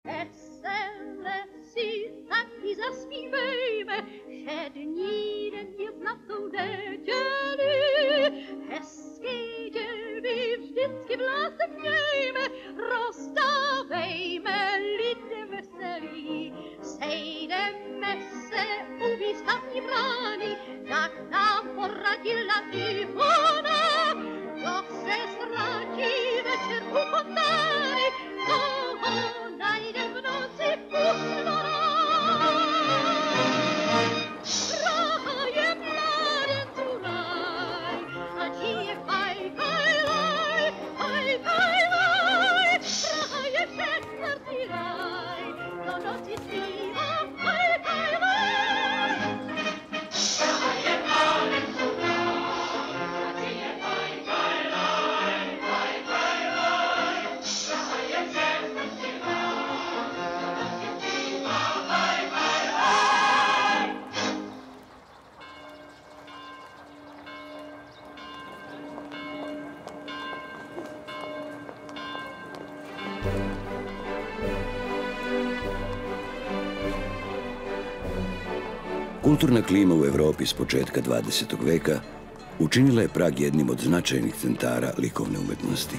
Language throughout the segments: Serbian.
Vesele si taky zaspívejme, že dní den je v natou neděli. Hezký dělby vždycky v lásce mějme, rozdávejme lidem veselí. Sejdeme se u výstavní brány, tak nám poradila Ivona. To se ztratí večer u fontány, toho najde v noci usnora. Praha je mládenců ráj, a žije faj, faj, laj, faj, faj, laj. Praha je všetvrtý ráj, do noci zpívá, faj, faj, laj. Praha je mládenců ráj, a žije faj, faj, laj, faj, faj, laj. Praha je všetvrtý ráj, do noci zpívá, faj, faj, laj. Kulturna klima u Evropi s početka 20. veka učinila je Prag jednim od značajnih centara likovne umetnosti.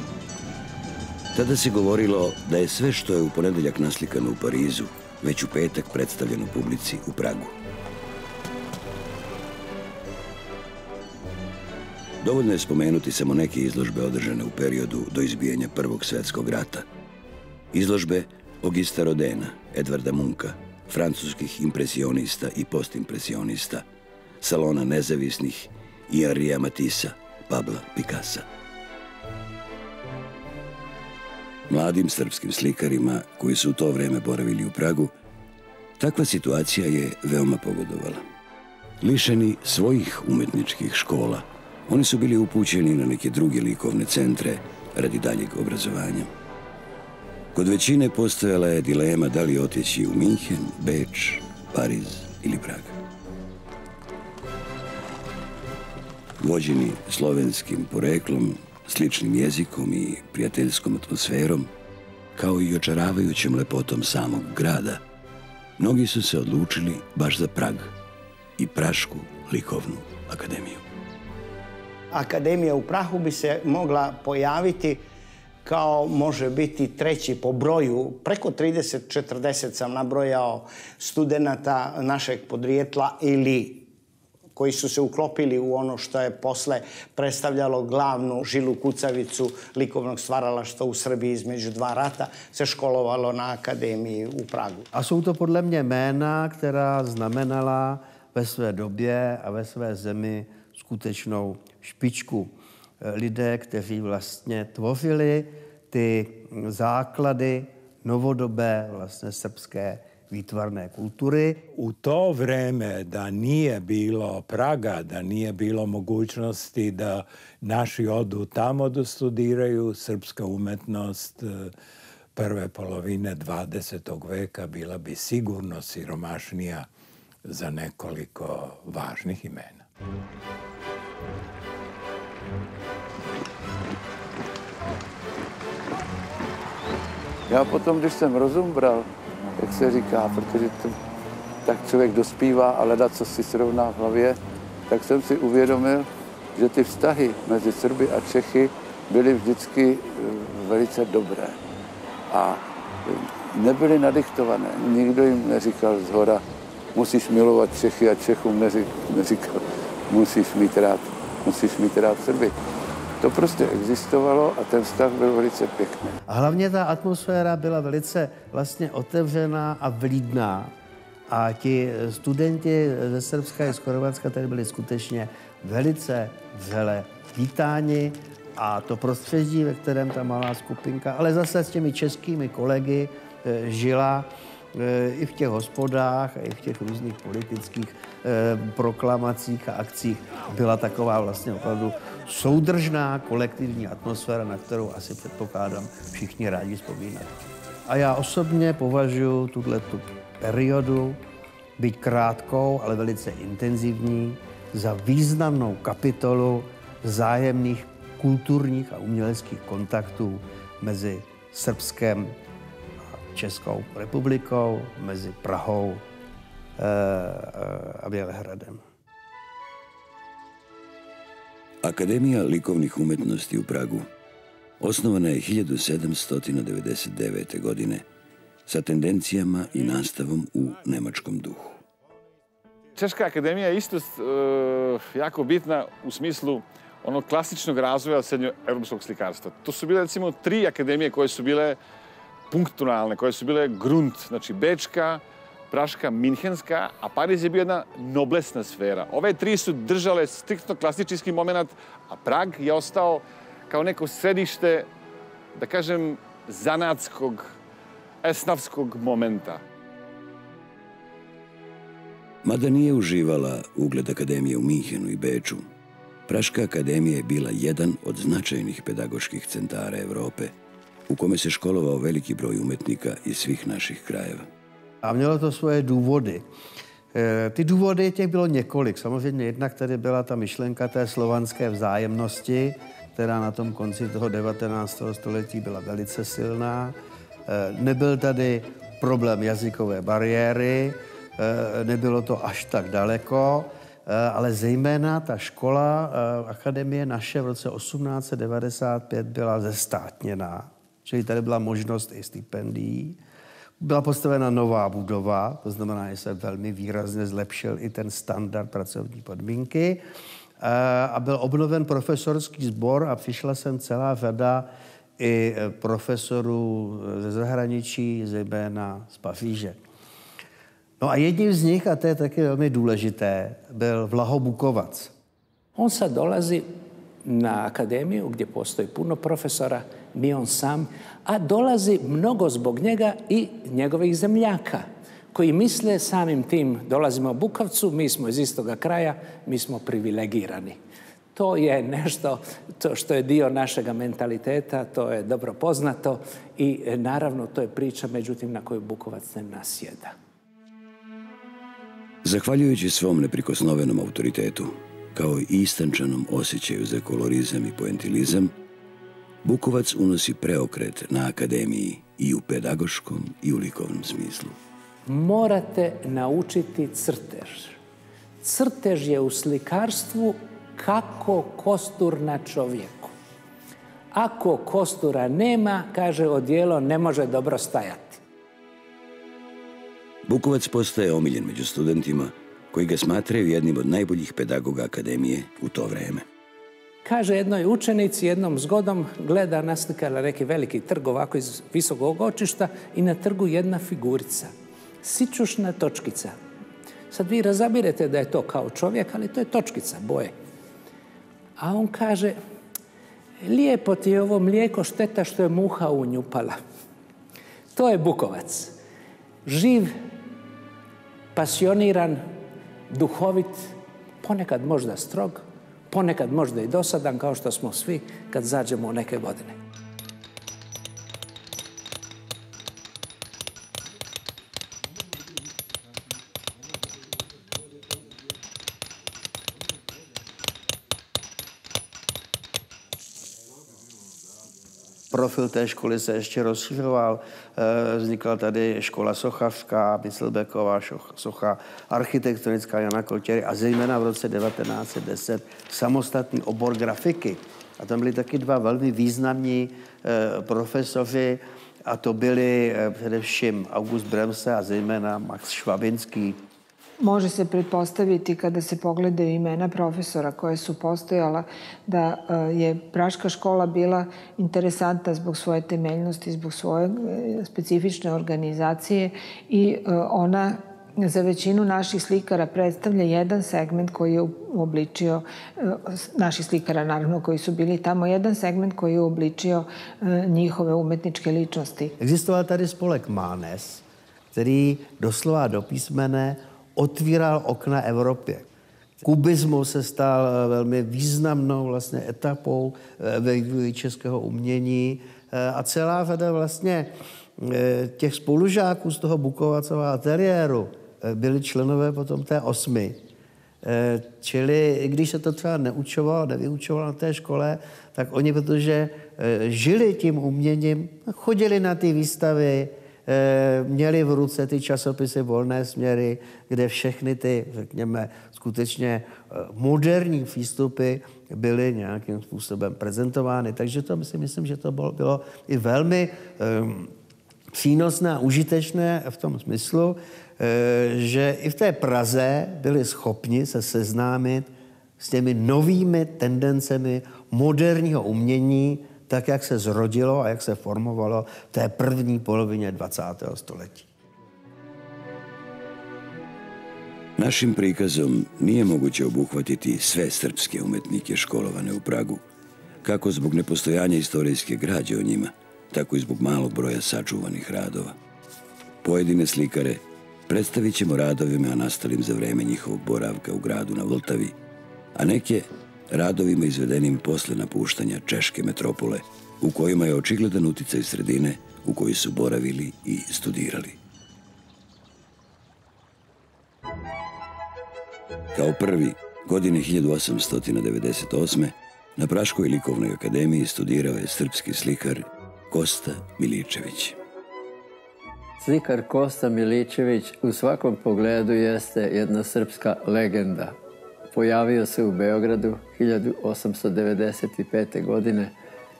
Tada se govorilo da je sve što je u ponedeljak naslikano u Parizu, već u petak predstavljeno publici u Pragu. Dovoljno je spomenuti samo neke izložbe održane u periodu do izbijanja Prvog svjetskog rata. Izložbe Augusta Rodina, Edvarda Munka, francuskih impresionista i postimpresionista, Salona nezavisnih i Henria Matissa, Pabla Picassa. Mladim srpskim slikarima koji su u to vreme boravili u Pragu, takva situacija je veoma pogodovala. Lišeni svojih umetničkih škola, oni su bili upućeni na neke druge likovne centre radi daljeg obrazovanja. Kod većine postojala je dilema da li otići u Minhen, Beč, Pariz ili Prag. Vođeni slovenskim poreklom, sličnim jezikom i prijateljskom atmosferom, kao i očaravajućom lepotom samog grada, mnogi su se odlučili baš za Prag i Prašku likovnu akademiju. Akademija u Prahu bi se mogla pojaviti kao može biti treći po broju. Preko 30-40 sam nabrojao studenata našeg podrijetla ili koji su se uklopili u ono što je posle predstavljalo glavnu žilu kucavicu likovnog stvaralaštva u Srbiji između dva rata, se školovalo na akademii u Pragu. A jsou to podle mě jména, která znamenala ve své době a ve své zemi skutečnou špičku. Lidé, kteří vlastně tvořili ty základy novodobé vlastně srpské výtvarné kultury. U to vreme da nije bilo Praga, da nije bilo mogućnosti da naši odu tamo da studiraju, srpska umetnost prve polovine 20. veka bila bi sigurno siromašnija za nekoliko važnih imena. Já potom, když jsem rozum bral, jak se říká, protože to, tak člověk dospívá a hledá, co si srovná v hlavě, tak jsem si uvědomil, že ty vztahy mezi Srby a Čechy byly vždycky velice dobré. A nebyly nadiktované. Nikdo jim neříkal zhora, musíš milovat Čechy a Čechům neříkal, musíš mít rád Srby. To prostě existovalo a ten vztah byl velice pěkný. A hlavně ta atmosféra byla velice vlastně otevřená a vlídná. A ti studenti ze Srbska i z Chorvatska tady byli skutečně velice vřele vítáni a to prostředí, ve kterém ta malá skupinka, ale zase s těmi českými kolegy žila i v těch hospodách, i v těch různých politických proklamacích a akcích, byla taková vlastně opravdu soudržná kolektivní atmosféra, na kterou asi předpokládám všichni rádi vzpomínají. A já osobně považuji tuto periodu, byť krátkou, ale velice intenzivní, za významnou kapitolu vzájemných kulturních a uměleckých kontaktů mezi Srbskem a Českou republikou, mezi Prahou a Bělehradem. Akademija likovnih umetnosti u Pragu osnovana je 1799. godine sa tendencijama i nastavom u nemačkom duhu. Češka akademija je isto jako bitna u smislu onog klasičnog razvoja srednjoevropskog slikarstva. To su bile recimo 3 akademije koje su bile punkturalne, koje su bile grunt, znači Bečka, Praška, Minhenska, a Pariz je bio jedna noblesna sfera. Ove 3 su držale striktno klasički moment, a Prag je ostao kao neko središte, da kažem, zanatskog, esnavskog momenta. Mada nije uživala ugled akademije u Minhenu i Beču, Praška akademija je bila jedan od značajnih pedagoških centara Evrope, u kome se školovao veliki broj umetnika iz svih naših krajeva. A mělo to svoje důvody. Ty důvody těch bylo několik. Samozřejmě jednak tady byla ta myšlenka té slovanské vzájemnosti, která na tom konci toho 19. století byla velice silná. Nebyl tady problém jazykové bariéry, nebylo to až tak daleko, ale zejména ta škola, akademie naše v roce 1895 byla zestátněná, čili tady byla možnost i stipendií. Byla postavena nová budova, to znamená, že se velmi výrazně zlepšil i ten standard pracovní podmínky a byl obnoven profesorský sbor a přišla sem celá řada i profesorů ze zahraničí, zejména z Paříže. No a jedním z nich, a to je taky velmi důležité, byl Vlaho Bukovac. On sad dolazi na akademiju gdje postoji puno profesora, ni on sam, a dolazi mnogo zbog njega i njegovih zemljaka koji misle samim tim dolazimo u Bukovcu, mi smo iz istoga kraja, mi smo privilegirani. To je nešto što je dio našega mentaliteta, to je dobro poznato i naravno to je priča, međutim, na koju Bukovac ne nasjeda. Zahvaljujući svom neprikosnovenom autoritetu, kao i istančanom osjećaju za kolorizam i poentilizam, Bukovac unosi preokret na akademiji i u pedagoškom i u likovnom smislu. Morate naučiti crtež. Crtež je u slikarstvu kako kostur na čovjeku. Ako kostura nema, kaže, odijelo ne može dobro stajati. Bukovac postaje omiljen među studentima koji ga smatraju jednim od najboljih pedagoga akademije u to vreme. Kaže jednoj učenici, jednom zgodom gleda naslikala neki veliki trg ovako iz visokog očišta i na trgu jedna figurica. Sičušna točkica. Sad vi razabirete da je to kao čovjek, ali to je točkica boje. A on kaže, lijepo ti je ovo mlijeko, šteta što je muha unjupala. To je Bukovac. Živ, pasioniran, duhovit, ponekad možda strog, ponekad možda i dosadan, kao što smo svi kad zađemo u neke godine. Profil té školy se ještě rozšiřoval. Vznikla tady škola sochařská, Myslbecková socha, architektonická Jana Kotěry a zejména v roce 1910 samostatný obor grafiky. A tam byli taky dva velmi významní profesoři, a to byli především August Bremse a zejména Max Švabinský. Može se pretpostaviti kada se pogledaju imena profesora koje su postojala da je Praška škola bila interesantna zbog svoje temeljnosti, zbog svoje specifične organizacije i ona za većinu naših slikara predstavlja jedan segment koji je uobličio, naših slikara naravno koji su bili tamo, jedan segment koji je uobličio njihove umetničke ličnosti. Existoval tady spolek Mánes, který doslova do písmene otvíral okna Evropě. Kubismus se stal velmi významnou vlastně etapou ve vývoji českého umění a celá řada vlastně těch spolužáků z toho Bukovacova ateliéru byli členové potom té osmy. Čili i když se to třeba nevyučovalo na té škole, tak oni, protože žili tím uměním, chodili na ty výstavy, měli v ruce ty časopisy Volné směry, kde všechny ty, řekněme, skutečně moderní přístupy byly nějakým způsobem prezentovány. Takže to si myslím, že to bylo i velmi přínosné a užitečné v tom smyslu, že i v té Praze byli schopni se seznámit s těmi novými tendencemi moderního umění, tak, jak se zrodilo a jak se formovalo v té první polovině 20. století. Našim prikazom nije moguće obuhvatiti sve srpske umetnike školovane u Pragu, kako zbog nepostojanja istorijske građe o njima, tako i zbog malog broja sačuvanih radova. Pojedine slikare predstavit ćemo radovima nastalim za vreme njihovog boravka u gradu na Vltavi, a neke radovima izvedenim posle napuštanja češke metropole, u kojima je očigledan uticaj sredine u kojoj su boravili i studirali. Kao prvi, godine 1898. na Praškoj likovnoj akademiji studirao je srpski slikar Kosta Miličević. Slikar Kosta Miličević u svakom pogledu jeste jedna srpska legenda. Pojavio se u Beogradu 1895. godine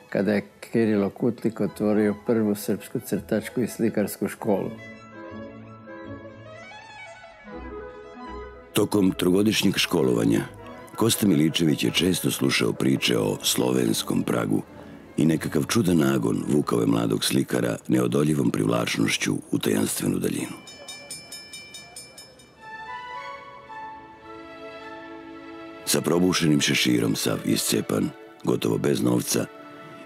kada je Kirilo Kutlik otvorio prvu srpsku crtačku i slikarsku školu. Tokom trogodišnjeg školovanja Kosta Miličević je često slušao priče o slovenskom Pragu i nekakav čudan nagon vukao je mladog slikara neodoljivom privlačnošću u tajanstvenu daljinu. Sa probušenim šeširom, sav iscepan, gotovo bez novca,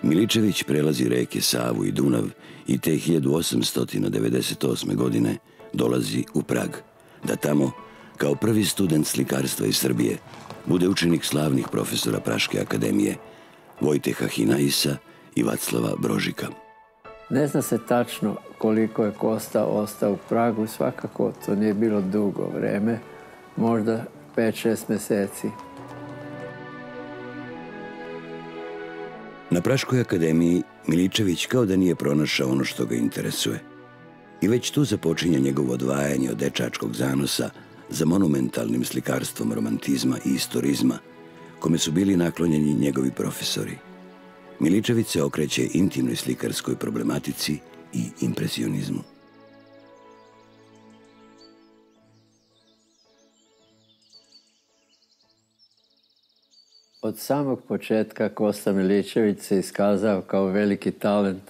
Miličević prelazi reke Savu i Dunav i te 1898. godine dolazi u Prag, da tamo, kao prvi student slikarstva iz Srbije, bude učenik slavnih profesora Praške akademije, Vojteha Hinaisa i Vaclava Brožika. Ne zna se tačno koliko je Kosta ostao u Pragu, svakako to nije bilo dugo vreme, možda 5-6 meseci. Na Praškoj akademiji Miličević kao da nije pronašao ono što ga interesuje. I već tu započinje njegovo odvajanje od dečačkog zanosa za monumentalnim slikarstvom romantizma i istorizma, kome su bili naklonjeni njegovi profesori. Miličević se okreće intimnoj slikarskoj problematici i impresionizmu. Od samog početka Kosta Miličević se iskazao kao veliki talent,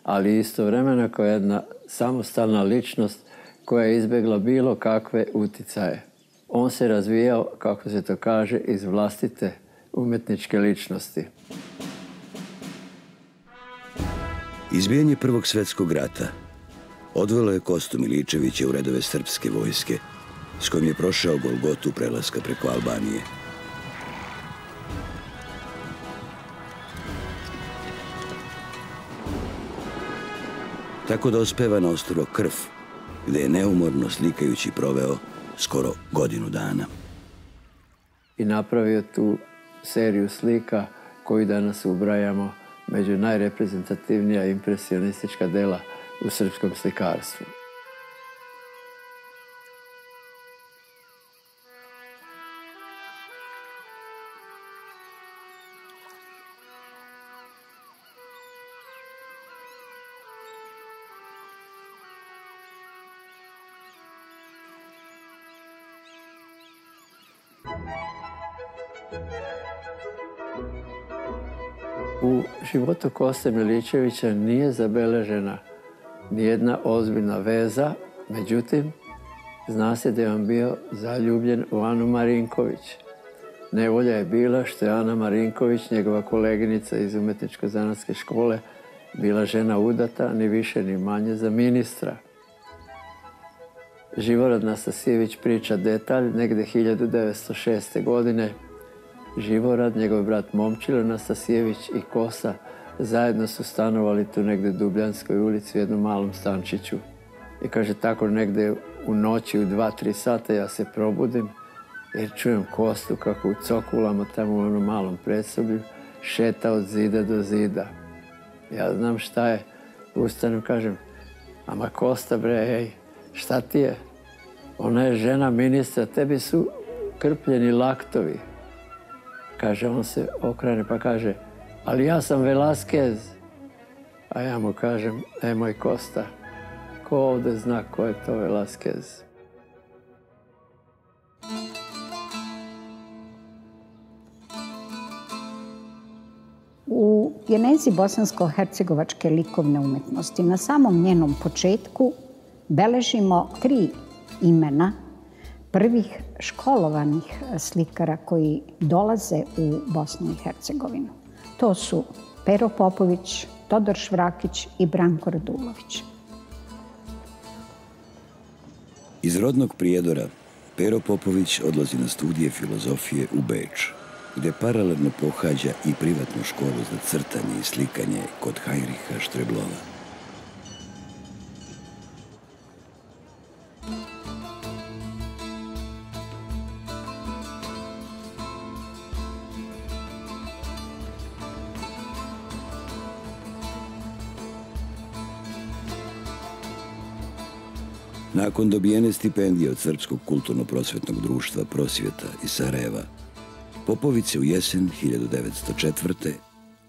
ali istovremeno kao jedna samostalna ličnost koja je izbjegla bilo kakve uticaje. On se razvijao, kako se to kaže, iz vlastite umetničke ličnosti. Izbijanje Prvog svjetskog rata odvelo je Kostu Miličevića u redove srpske vojske, s kojim je prošao golgotu prelaska preko Albanije. Tako dospeva na ostrvo Krf, gde je neumorno slikajući proveo skoro godinu dana. I napravio tu seriju slika koju danas ubrajamo među najreprezentativnija impresionistička dela u srpskom slikarstvu. U životu Koste Miličevića nije zabeležena nijedna ozbiljna veza, međutim, zna se da je on bio zaljubljen u Anu Marinković. Nevolja je bila što je Ana Marinković, njegova koleginica iz umetničko-zanatske škole, bila žena udata, ni više ni manje za ministra. Živorad Nastasijević priča detalj, negde 1906. godine, Živorad, njegov brat Momčilo Nastasijević i Kosta zajedno su stanovali tu negde u Dubljanskoj ulici u jednom malom stančiću. I kaže, tako negde u noći u 2-3 sata ja se probudim jer čujem Kostu kako u cokulama tamo u onom malom predsoblju šeta od zida do zida. Ja znam šta je, ustanem, kažem, Ama Kosta, bre, ej, šta ti je? Ona je žena ministra, tebi su krpljeni laktovi. Kaže, on se okrene pa kaže, ali ja sam Velasquez. A ja mu kažem, moj Kosta, ko ovde zna ko je to Velasquez? U genezi bosansko-hercegovačke likovne umetnosti na samom njenom početku beležimo 3 imena prvih školovanih slikara koji dolaze u Bosnu i Hercegovinu. To su Pero Popović, Todor Švrakić i Branko Radulović. Iz rodnog Prijedora Pero Popović odlazi na studije filozofije u Beč, gde paralelno pohađa i privatnu školu za crtanje i slikanje kod Heinricha Štreblova. Nakon dobijene stipendije od Srpskog kulturno-prosvetnog društva Prosvjeta iz Sarajeva, Popović se u jesen 1904.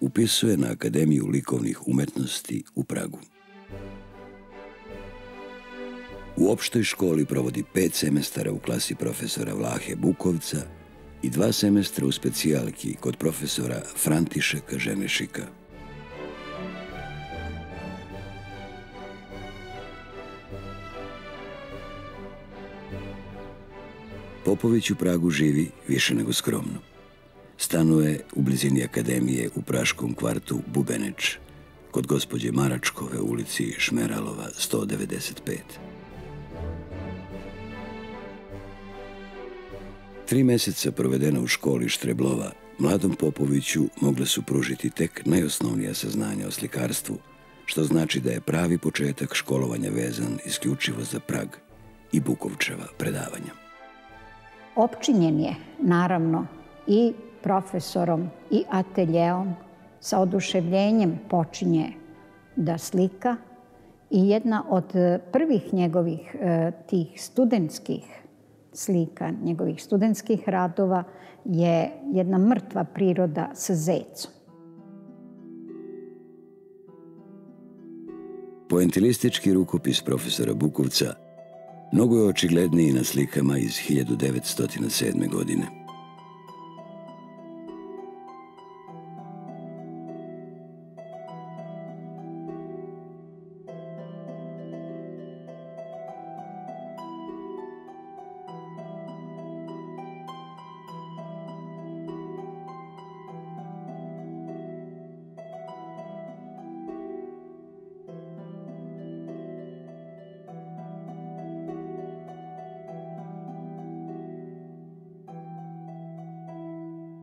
upisuje na Akademiju likovnih umetnosti u Pragu. U opštoj školi provodi 5 semestara u klasi profesora Vlahe Bukovca i 2 semestra u specijalki kod profesora Františeka Ženešika. Popović u Pragu živi više nego skromno. Stanuje u blizini Akademije u praškom kvartu Bubeneč, kod gospođe Maračkove u ulici Šmeralova 195. 3 meseca provedena u školi Štreblova mladom Popoviću mogle su pružiti tek najosnovnija saznanja o slikarstvu, što znači da je pravi početak školovanja vezan isključivo za Prag i Bukovčeva predavanja. Opčinjen je, naravno, i profesorom i ateljeom, sa oduševljenjem počinje da slika i jedna od prvih njegovih tih studentskih slika, njegovih studentskih radova je jedna mrtva priroda sa zecom. Poentilistički rukopis profesora Bukovca mnogo je očigledniji na slikama iz 1907. godine.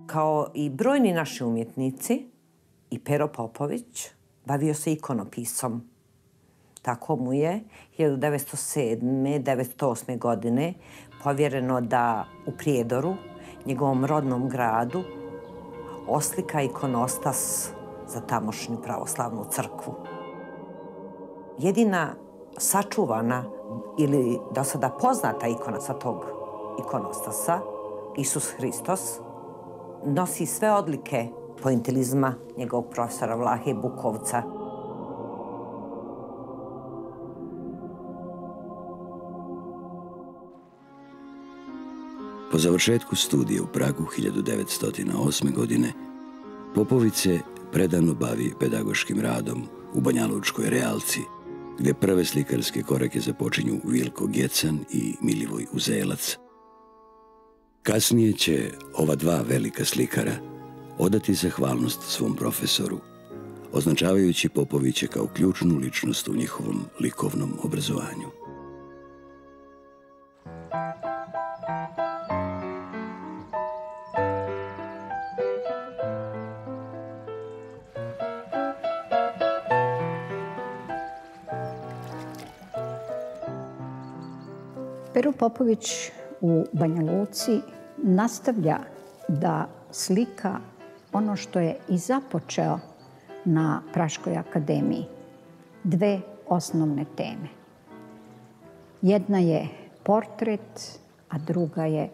Kao i brojni naši umjetnici, i Pero Popović bavio se ikonopisom. Tako mu je 1907. 1908. godine povjereno da u Prijedoru, njegovom rodnom gradu, oslika ikonostas za tamošnju pravoslavnu crkvu. Jedina sačuvana ili do sada poznata ikona sa tog ikonostasa, Isus Hristos, nosi sve odlike pointilizma njegovog profesora Vlahe Bukovca. Po završetku studija u Pragu 1908. godine, Popović se predano bavi pedagoškim radom u Banjalučkoj Realci, gde prve slikarske korake započinju Vilko Gecan i Milivoj Uzelac. Kasnije će ova 2 velika slikara odati zahvalnost svom profesoru, označavajući Popovića kao ključnu ličnost u njihovom likovnom obrazovanju. Pero Popović u Banja Luci nastavlja da slika ono što je i započeo na Praškoj akademiji. 2 osnovne teme. Jedna je portret, a druga je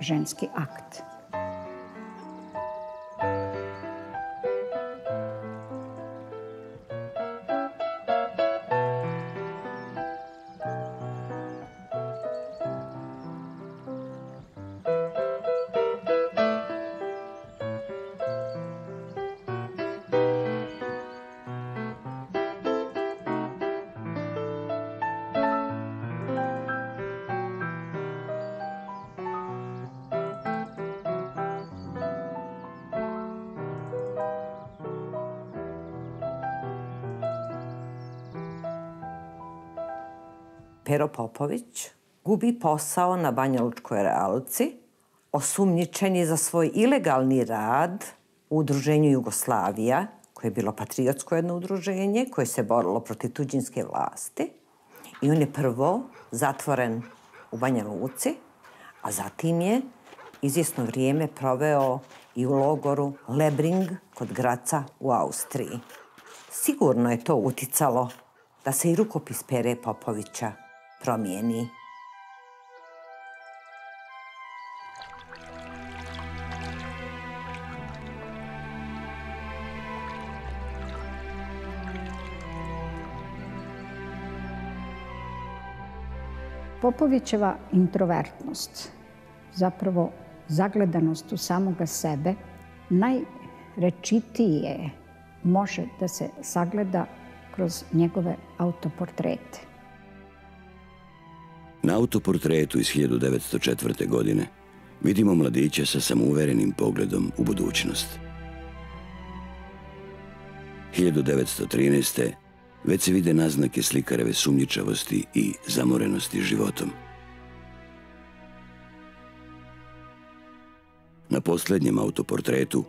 ženski akt. Pero Popović gubi posao na Banjalučkoj realci, osumnjičen je za svoj ilegalni rad u udruženju Jugoslavija, koje je bilo patriotsko jedno udruženje, koje se borilo protiv tuđinske vlasti. I on je prvo zatvoren u Banja Luci, a zatim je izvjesno vrijeme proveo i u logoru Lebring kod Graca u Austriji. Sigurno je to uticalo da se i rukopis Pere Popovića promijeni. Popovićeva introvertnost, zapravo zagledanost u samoga sebe, najrečitije može da se sagleda kroz njegove autoportrete. Na autoportretu iz 1904. godine vidimo mladića sa samouverenim pogledom u budućnost. 1913. već se vide naznake slikareve sumnjičavosti i zamorenosti životom. Na posljednjem autoportretu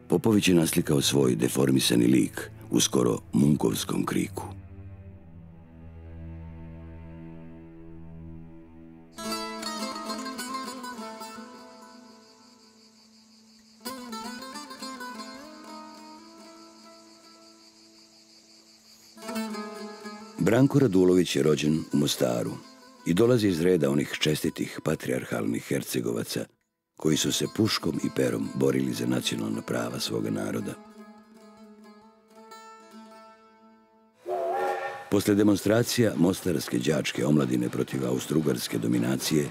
Popović je naslikao svoj deformisani lik u skoro munkovskom kriku. Branko Radulović je rođen u Mostaru i dolazi iz reda onih čestitih patrijarhalnih Hercegovaca koji su se puškom i perom borili za nacionalna prava svoga naroda. Posle demonstracija mostarske đačke omladine protiv austro-ugarske dominacije,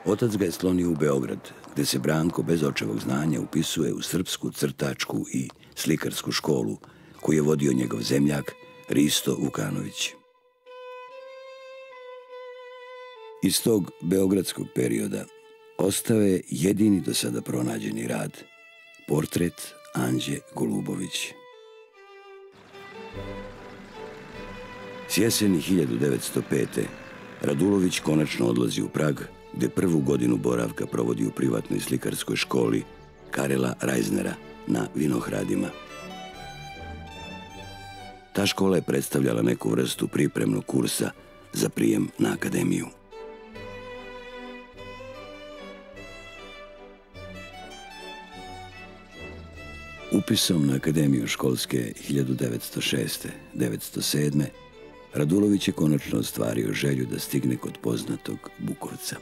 otac ga je slonio u Beograd, gde se Branko bez očevog znanja upisuje u srpsku crtačku i slikarsku školu koju je vodio njegov zemljak Risto Vukanović. Iz tog beogradskog perioda ostao je jedini do sada pronađeni rad, portret Anđe Golubović. S jeseni 1905. Radulović konačno odlazi u Prag, gde prvu godinu boravka provodi u privatnoj slikarskoj školi Karela Reisnera na Vinohradima. Ta škola je predstavljala neku vrstu pripremnog kursa za prijem na akademiju. Upisom na akademiju školske 1906-1907. Radulović je konačno ostvario želju da stigne kod poznatog Bukovca.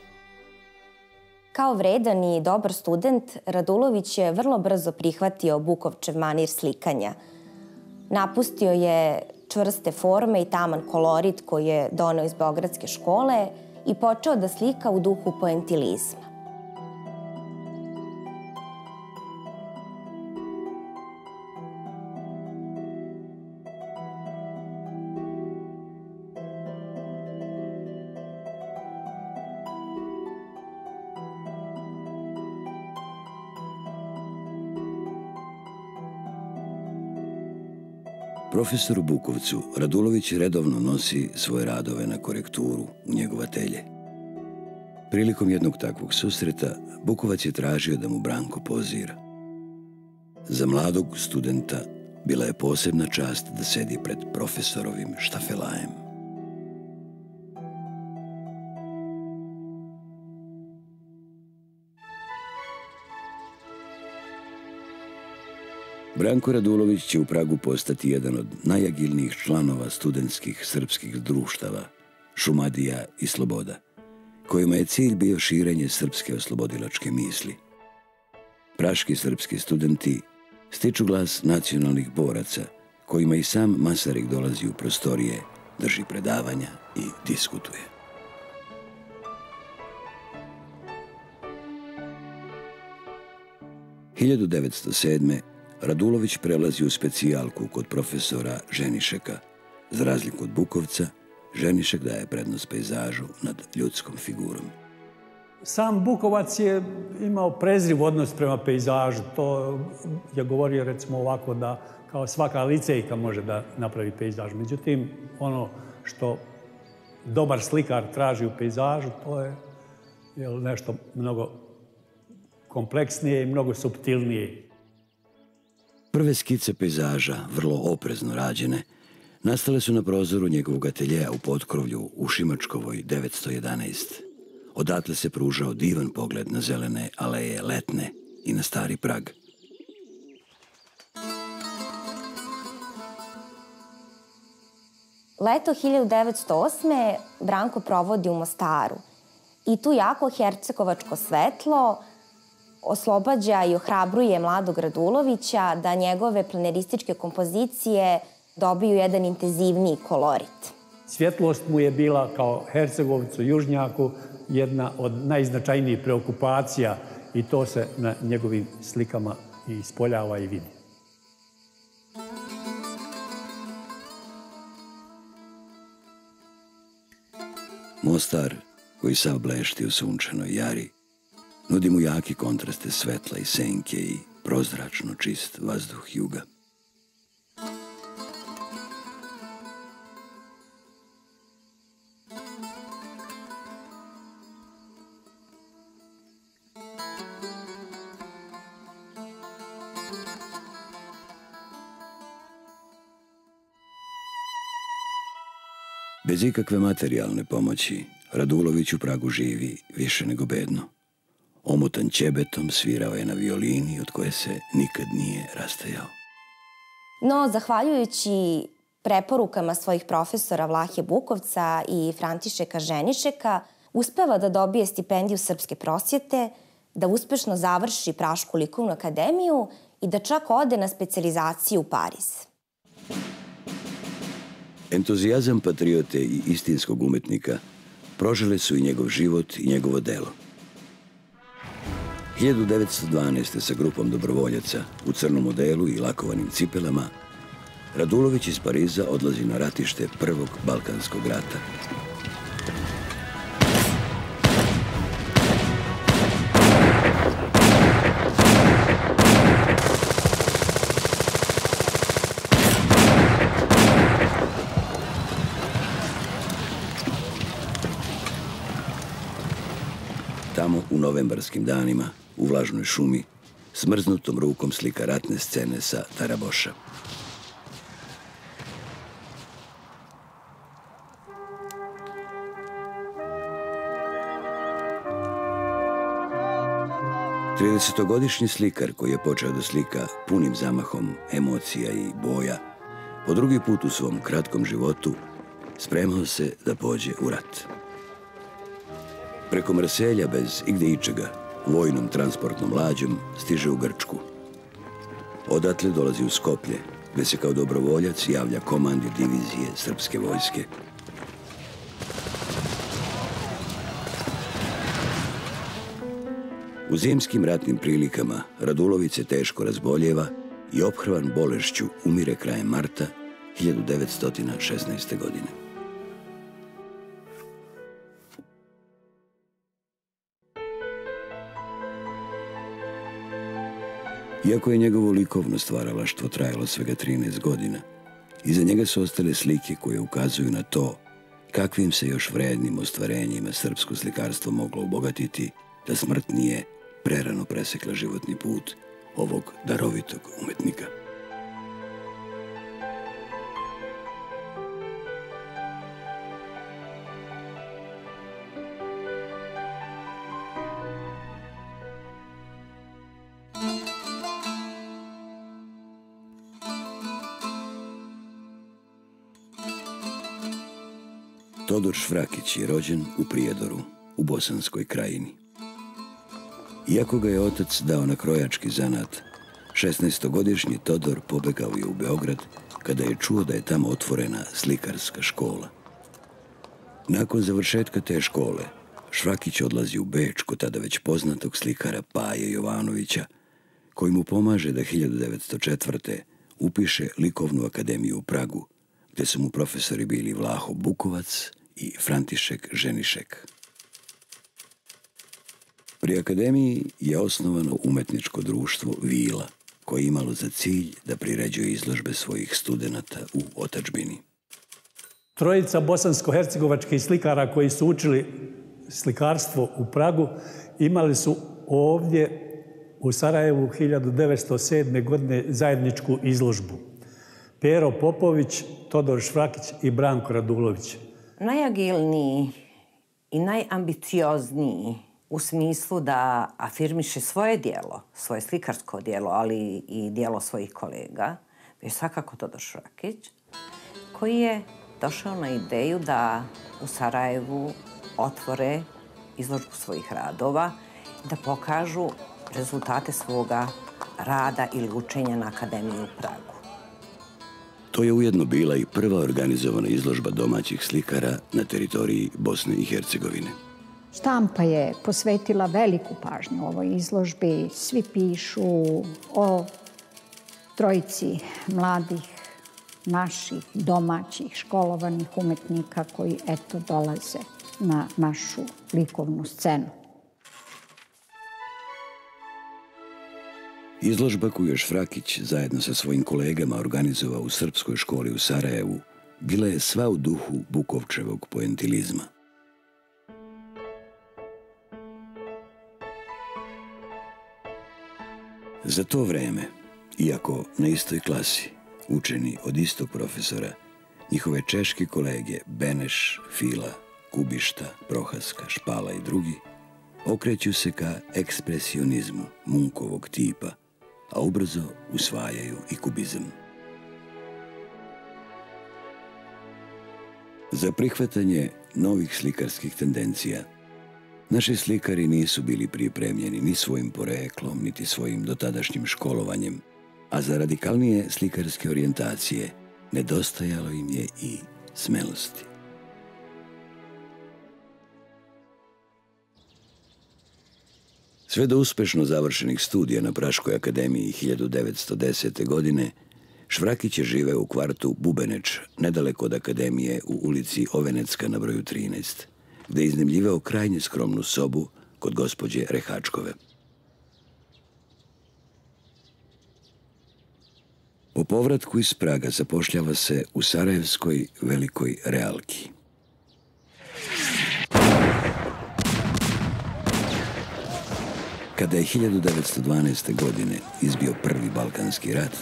Kao vredan i dobar student, Radulović je vrlo brzo prihvatio Bukovčev manir slikanja. Napustio je čvrste forme i taman kolorit koji je doneo iz beogradske škole i počeo da slika u duhu poentilizma. Profesoru Bukovcu Radulović redovno nosi svoje radove na korekturu u njegov atelje. Prilikom jednog takvog susreta Bukovac je tražio da mu Branko pozira. Za mladog studenta bila je posebna čast da sedi pred profesorovim štafelajem. Branko Radulović će u Pragu postati jedan od najagilnijih članova studentskih srpskih društava, Šumadija i Sloboda, kojima je cilj bio širenje srpske oslobodilačke misli. Praški srpski studenti stiču glas nacionalnih boraca, kojima i sam Masarik dolazi u prostorije, drži predavanja i diskutuje. – 1907. Radulović prelazi u specijalku kod profesora Ženišeka. Za razliku od Bukovca, Ženišek daje prednost pejzažu nad ljudskom figurom. Sam Bukovac je imao prezriv odnos prema pejzažu. To je govorio recimo ovako da kao svaka licejka može da napravi pejzaž. Međutim, ono što dobar slikar traži u pejzažu, to je nešto mnogo kompleksnije i mnogo suptilnije. Prve skice pejzaža, vrlo oprezno rađene, nastale su na prozoru njegovog ateljeja u Potkrovlju u Šimačkovoj 911. Odatle se pružao divan pogled na zelene aleje Letne i na Stari Prag. Leto 1908. Branko provodi u Mostaru i tu jako hercegovačko svetlo oslobađa i ohrabruje mladog Radulovića da njegove planerističke kompozicije dobiju jedan intenzivniji kolorit. Svjetlost mu je bila kao Hercegovcu, Južnjaku, jedna od najznačajnijih preokupacija i to se na njegovim slikama i ispoljava i vidi. Mostar, koji sav blešti u sunčanoj jari, nudi mu jaki kontraste svetla i senke i prozračno čist vazduh juga. Bez ikakve materijalne pomoći, Radulović u Pragu živi više nego bedno. Omotan ćebetom svirao je na violini od koje se nikad nije rastajao. No, zahvaljujući preporukama svojih profesora Vlahe Bukovca i Františeka Ženišeka, uspeva da dobije stipendiju srpske prosvjete, da uspešno završi Prašku likovnu akademiju i da čak ode na specijalizaciju u Pariz. Entuzijazam patriote i istinskog umetnika prožele su i njegov život i njegovo delo. 1912. sa grupom dobrovoljaca u crnom odelu i lakovanim cipelama, Radulović iz Pariza odlazi na ratište Prvog Balkanskog rata. Tamo, u novembarskim danima, u vlažnoj šumi, smrznutom rukom slika ratne scene sa Taraboša. Tridesetogodišnji slikar koji je počeo da slika punim zamahom emocija i boja, po drugi put u svom kratkom životu spremao se da pođe u rat. Preko Marselja bez igde ičega, vojnom transportnom lađom stiže u Grčku. Odatle dolazi u Skoplje, gde se kao dobrovoljac javlja komandi divizije srpske vojske. U zimskim ratnim prilikama Radulović se teško razboljeva i ophrvan bolešću umire krajem marta 1916. godine. Iako je njegovo likovno stvaralaštvo trajalo svega 13 godina, iza njega su ostale slike koje ukazuju na to kakvim se još vrednim ostvarenjima srpsko slikarstvo moglo obogatiti da smrt nije prerano presekla životni put ovog darovitog umetnika. Todor Švrakić je rođen u Prijedoru, u Bosanskoj krajini. Iako ga je otac dao na krojački zanat, 16-godišnji Todor pobegao je u Beograd kada je čuo da je tamo otvorena slikarska škola. Nakon završetka te škole, Švrakić odlazi u Beč kod tada već poznatog slikara Paje Jovanovića, koji mu pomaže da 1904. upiše Likovnu akademiju u Pragu, gde su mu profesori bili Vlaho Bukovac i František Ženišek. Pri akademiji je osnovano umetničko društvo Vila, koje je imalo za cilj da priređuje izložbe svojih studenata u otadžbini. Trojica bosansko-hercegovačkih slikara koji su učili slikarstvo u Pragu imali su ovdje u Sarajevu 1907. godine zajedničku izložbu. Pero Popović, Todor Švrakić i Branko Radulović. Najagilniji i najambiciozniji u smislu da afirmiše svoje dijelo, svoje slikarsko dijelo, ali i dijelo svojih kolega, je svakako Todor Švrakić, koji je došao na ideju da u Sarajevu otvore izložbu svojih radova i da pokažu rezultate svoga rada ili učenja na Akademiji u Pragu. To je ujedno bila i prva organizovana izložba domaćih slikara na teritoriji Bosne i Hercegovine. Štampa je posvetila veliku pažnju ovoj izložbi. Svi pišu o trojici mladih, naših, domaćih, školovanih umetnika koji, eto, dolaze na našu likovnu scenu. Izložba koju je Švrakić zajedno sa svojim kolegama organizovao u Srpskoj školi u Sarajevu bila je sva u duhu Bukovčevog poentilizma. Za to vreme, iako na istoj klasi, učeni od istog profesora, njihove češki kolege Beneš, Fila, Kubišta, Prohaska, Špala i drugi okreću se ka ekspresionizmu Munkovog tipa, a ubrzo usvajaju i kubizam. Za prihvatanje novih slikarskih tendencija naši slikari nisu bili pripremljeni ni svojim poreklom, niti svojim dotadašnjim školovanjem, a za radikalnije slikarske orijentacije nedostajalo im je i smelosti. Sve do uspešno završenih studija na Praškoj akademiji 1910. godine, Švrakić je živeo u kvartu Bubeneč, nedaleko od akademije u ulici Ovenecka na broju 13, gde je iznajmljivao krajnje skromnu sobu kod gospođe Rehačkove. Po povratku iz Praga zapošljava se u Sarajevskoj velikoj realki. Kada je 1912. godine izbio prvi Balkanski rat,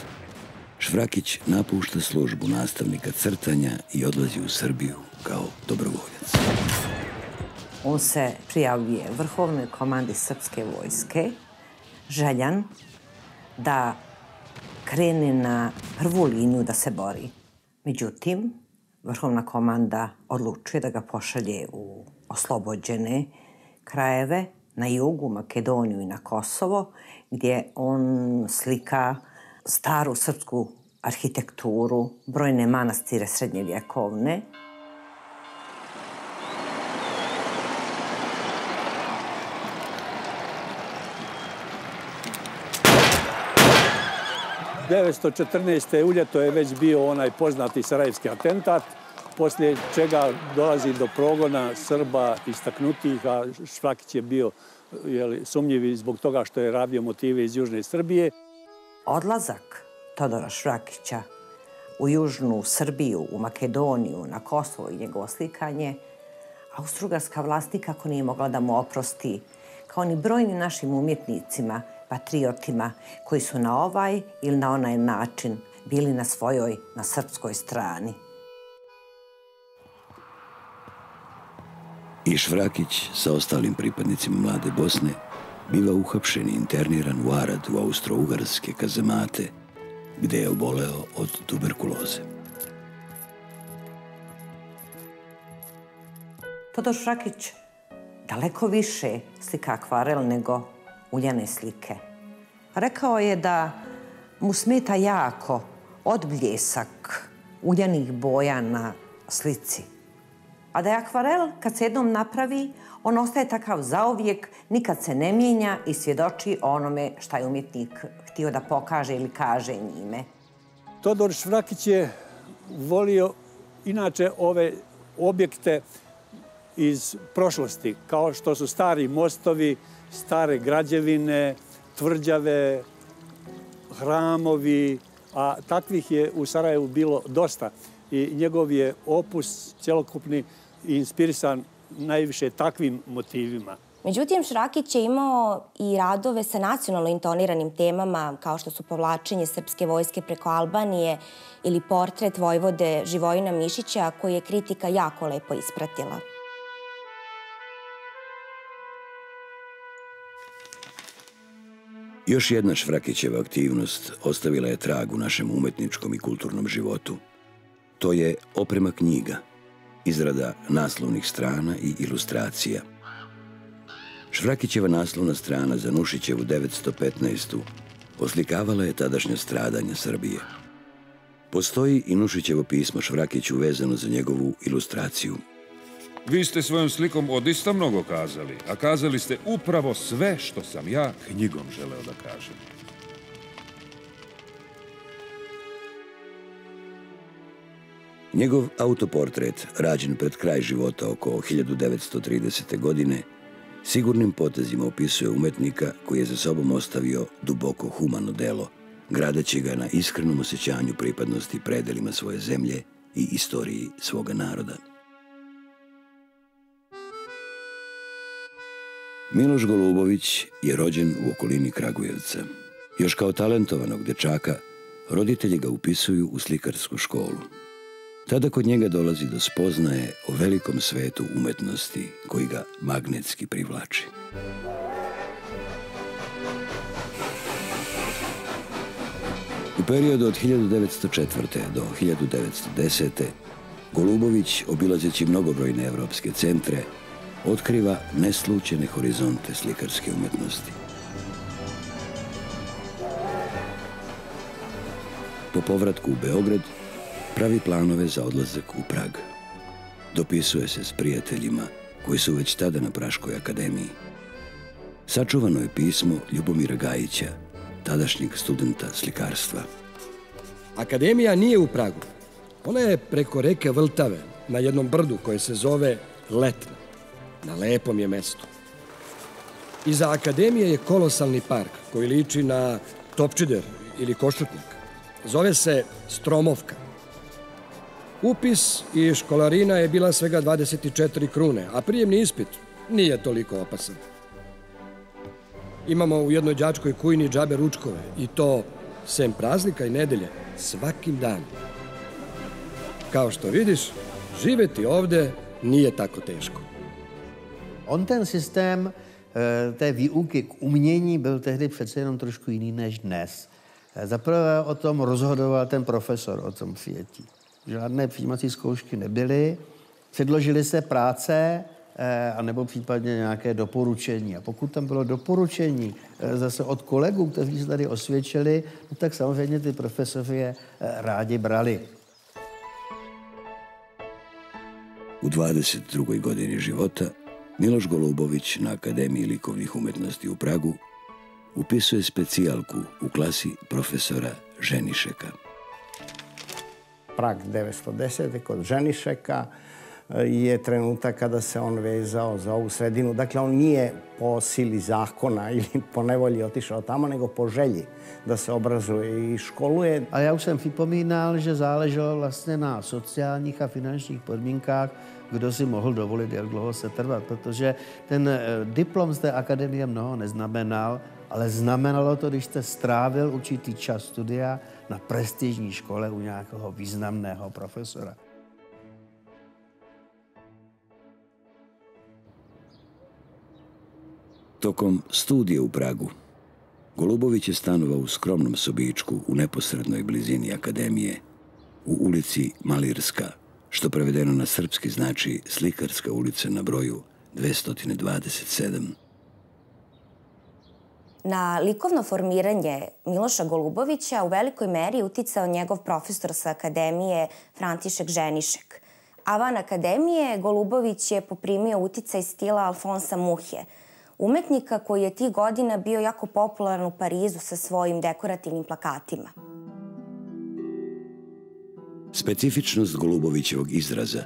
Švrakić napušta službu nastavnika crtanja i odlazi u Srbiju kao dobrovoljac. On se prijavljuje vrhovnoj komandi srpske vojske, željan da krene na prvu liniju da se bori. Međutim, vrhovna komanda odlučuje da ga pošalje u oslobođene krajeve, na jugu, Makedoniju i na Kosovo, gdje on slika staru srpsku arhitekturu, brojne manastire srednjevjekovne. U ljeto je već bio onaj poznati sarajevski atentat, poslije čega dolazi do progona Srba istaknutih, a Švrakić je bio sumnjiv zbog toga što je rabio motive iz Južne Srbije. Odlazak Todora Švrakića u Južnu Srbiju, u Makedoniju, na Kosovo i njegovo slikanje, austrougarska vlast nikako nije mogla da mu oprosti, kao ni brojnim našim umjetnicima, patriotima, koji su na ovaj ili na onaj način bili na svojoj, na srpskoj strani. I Švrakić sa ostalim pripadnicima Mlade Bosne biva uhapšen i interniran u Arad u austro-ugarske kazamate, gde je oboleo od tuberkuloze. Todor Šrakić daleko više slika akvarel nego uljane slike. Rekao je da mu smeta jako odbljesak uljanih boja na slici. A da je akvarel, kad se jednom napravi, on ostaje takav zauvijek, nikad se ne mijenja i svjedoči o onome šta je umjetnik htio da pokaže ili kaže njime. Todor Šrakić je volio inače ove objekte iz prošlosti, kao što su stari mostovi, stare građevine, tvrđave, hramovi, a takvih je u Sarajevu bilo dosta. I njegov je opus cjelokupni inspirisan najviše takvim motivima. Međutim, Šrakić je imao i radove sa nacionalno intoniranim temama, kao što su povlačenje srpske vojske preko Albanije ili portret vojvode Živojina Mišića, koji je kritika jako lepo ispratila. Još jedna Švrakićeva aktivnost ostavila je trag u našem umetničkom i kulturnom životu. To je oprema knjiga, izrada naslovnih strana i ilustracija. Švrakićeva naslovna strana za Nušićevu 915. oslikavala je tadašnja stradanja Srbije. Postoji i Nušićevo pismo Švrakiću vezano za njegovu ilustraciju. Vi ste svojom slikom odista mnogo kazali, a kazali ste upravo sve što sam ja knjigom želeo da kažem. Njegov autoportret, rađen pred kraj života oko 1930. godine, sigurnim potezima opisuje umetnika koji je za sobom ostavio duboko humano delo, gradeći ga na iskrenom osjećanju pripadnosti predelima svoje zemlje i istoriji svoga naroda. Miloš Golubović je rođen u okolini Kragujevca. Još kao talentovanog dečaka, roditelji ga upisuju u slikarsku školu. Tada kod njega dolazi do spoznaje o velikom svetu umetnosti koji ga magnetski privlači. U periodu od 1904. do 1910. Golubović, obilazeći mnogobrojne evropske centre, otkriva neslućene horizonte slikarske umetnosti. Po povratku u Beograd pravi planove za odlazak u Prag. Dopisuje se s prijateljima koji su već tada na Praškoj akademiji. Sačuvano je pismo Ljubomira Gajića, tadašnjeg studenta slikarstva. Akademija nije u Pragu. Ona je preko reke Vltave, na jednom brdu koje se zove Letna. Na lepom je mestu. Iza akademije je kolosalni park koji liči na Topčider ili Košutnjak. Zove se Stromovka. Upis i školarina je bila svega 24 krune, a prijemni ispit nije toliko opasan. Imamo u jednoj đačkoj kujni džabe ručkove i to, sem praznika i nedelje, svakim danom. Kao što vidiš, živeti ovde nije tako teško. On ten systém té výuky k umění byl tehdy přece jenom trošku jiný než dnes. Zaprvé o tom rozhodoval ten profesor, o tom přijetí. Žádné přijímací zkoušky nebyly, předložily se práce anebo případně nějaké doporučení. A pokud tam bylo doporučení zase od kolegů, kteří se tady osvědčili, no tak samozřejmě ty profesoři je rádi brali. U 22. godini života Miloš Golubović na Akademiji likovnih umetnosti u Pragu upisuje specijalku u klasi profesora Ženišeka. Prag 910. kod Ženišeka je trenutak kada se on vezao za ovu sredinu. Dakle, on nije po sili zakona ili po nevolji otišao tamo, nego po želji da se obrazuje i školuje. Ale já už jsem připomínal, že záleželo vlastně na sociálních a finančních podmínkách, kdo si mohl dovolit, jak dlouho se trvat, protože ten diplom z té akademie mnoho neznamenal, ale znamenalo to, když jste strávil určitý čas studia na prestižní škole u nějakého významného profesora. Tokom studija u Pragu, Golubović je stanovao u skromnom sobičku u neposrednoj blizini akademije, u ulici Malirska, što prevedeno na srpski znači Slikarska ulica na broju 227. Na likovno formiranje Miloša Golubovića u velikoj meri uticao njegov profesor sa akademije František Ženišek. A van akademije Golubović je poprimio uticaj stila Alfonsa Muhe, umetnika koji je tih godina bio jako popularan u Parizu sa svojim dekorativnim plakatima. Specifičnost Golubovićevog izraza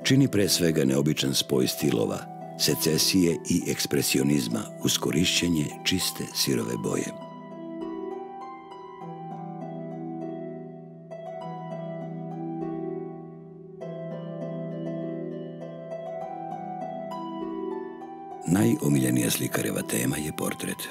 čini pre svega neobičan spoj stilova, secesije i ekspresionizma uz korišćenje čiste sirove boje. Najomiljenija slikareva tema je portret.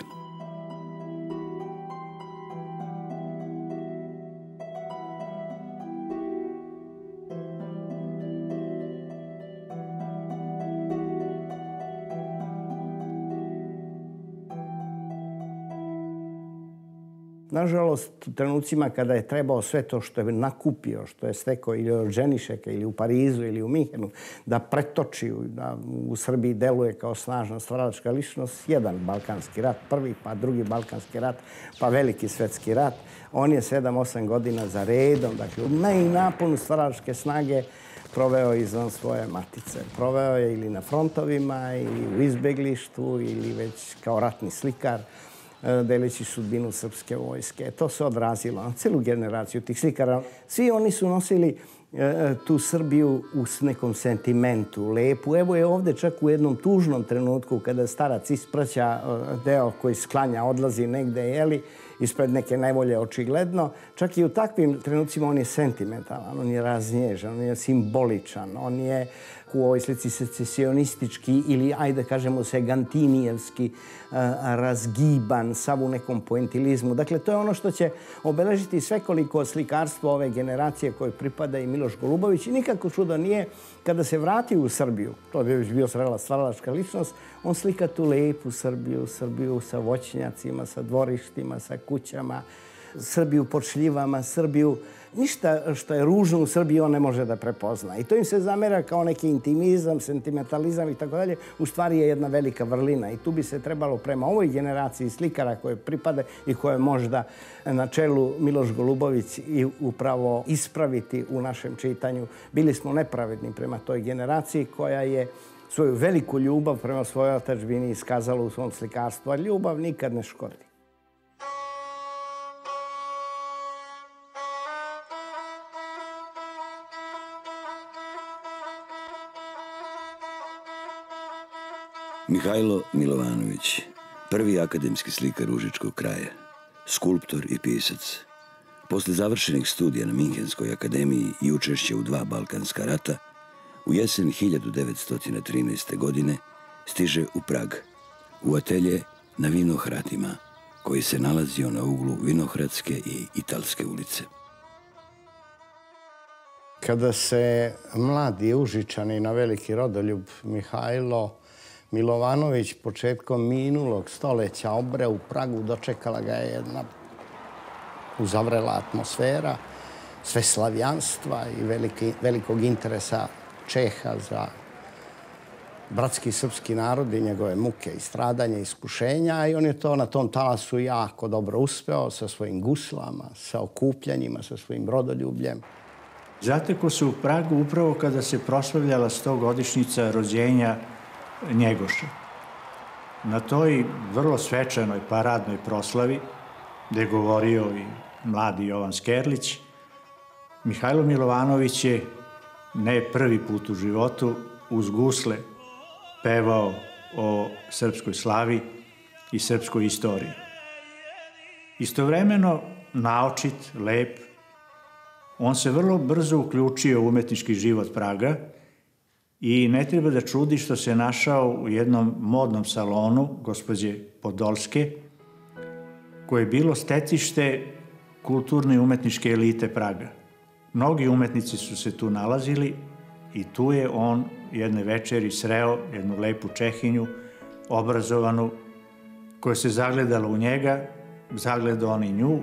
Nažalost, u trenucima kada je trebao sve to što je nakupio, što je stekao ili od Ženišeka, ili u Parizu, ili u Minhenu, da pretoči, da u Srbiji deluje kao snažna stvaralačka ličnost, jedan Balkanski rat, prvi, pa drugi Balkanski rat, pa veliki svetski rat. On je 7-8 godina za redom, dakle, u najnaponu stvaralačke snage proveo izvan svoje matice. Proveo je ili na frontovima, ili u izbeglištvu, ili već kao ratni slikar, deleći sudbinu srpske vojske. To se odrazilo na celu generaciju tih slikara. Svi oni su nosili tu Srbiju u nekom sentimentu, lepu. Evo je ovde čak u jednom tužnom trenutku kada starac ispraća deo koji sklanja, odlazi negde, jeli, ispred neke nevolje očigledno. Čak i u takvim trenucima on je sentimentalan, on je raznježan, on je simboličan, on je u ovoj slici secesionistički ili, ajde da kažemo, segantinijevski razgiban, sav u nekom poentilizmu. Dakle, to je ono što će obeležiti svekoliko slikarstvo ove generacije koje pripada i Miloš Golubović. I nikako čudo nije kada se vrati u Srbiju, to je već bio stvaralačka ličnost, on slika tu lepu Srbiju, Srbiju sa voćnjacima, sa dvorištima, sa kućama, Srbiju pod šljivama, Srbiju. Ništa što je ružno u Srbiji on ne može da prepozna. I to im se zamera kao neki intimizam, sentimentalizam i tako dalje. U stvari je jedna velika vrlina. I tu bi se trebalo prema ovoj generaciji slikara koje pripade i koje možda na čelu Miloš Golubović i upravo ispraviti u našem čitanju. Bili smo nepravedni prema toj generaciji koja je svoju veliku ljubav prema svojoj otadžbini iskazala u svom slikarstvu. A ljubav nikad ne škodi. Mihajlo Milovanović, prvi akademski slikar užičkog kraja, skulptor i pisac. Posle završenih studija na Minhenskoj akademiji i učešća u 2 Balkanska rata, u jesen 1913. godine stiže u Prag, u atelje na Vinohradima, koji se nalazio na uglu Vinohradske i Italske ulice. Kada se mladi Užičani na veliki rodoljub Mihajlo Milovanović početkom minulog stoleća obre u Pragu, dočekala ga je jedna uzavrela atmosfera sveslavijanstva i velikog interesa Čeha za bratski srpski narod i njegove muke i stradanja i iskušenja. I on je to na tom talasu jako dobro uspeo sa svojim guslama, sa okupljanjima, sa svojim rodoljubljem. Zateko se u Pragu upravo kada se proslavljala 100-godišnjica rođenja Njegoša. Na toj vrlo svečanoj paradnoj proslavi, gde je govorio i mladi Jovan Skerlić, Mihajlo Milovanović je ne prvi put u životu uz gusle pevao o srpskoj slavi i srpskoj istoriji. Istovremeno, naočit, lep, on se vrlo brzo uključio u umetnički život Praga i ne treba da čudi što se našao u jednom modnom salonu gospođe Podolske, koje je bilo stecište kulturne i umetničke elite Praga. Mnogi umetnici su se tu nalazili i tu je on jedne večeri sreo jednu lepu Čehinju, obrazovanu, koja se zagledala u njega, zagledao on i nju.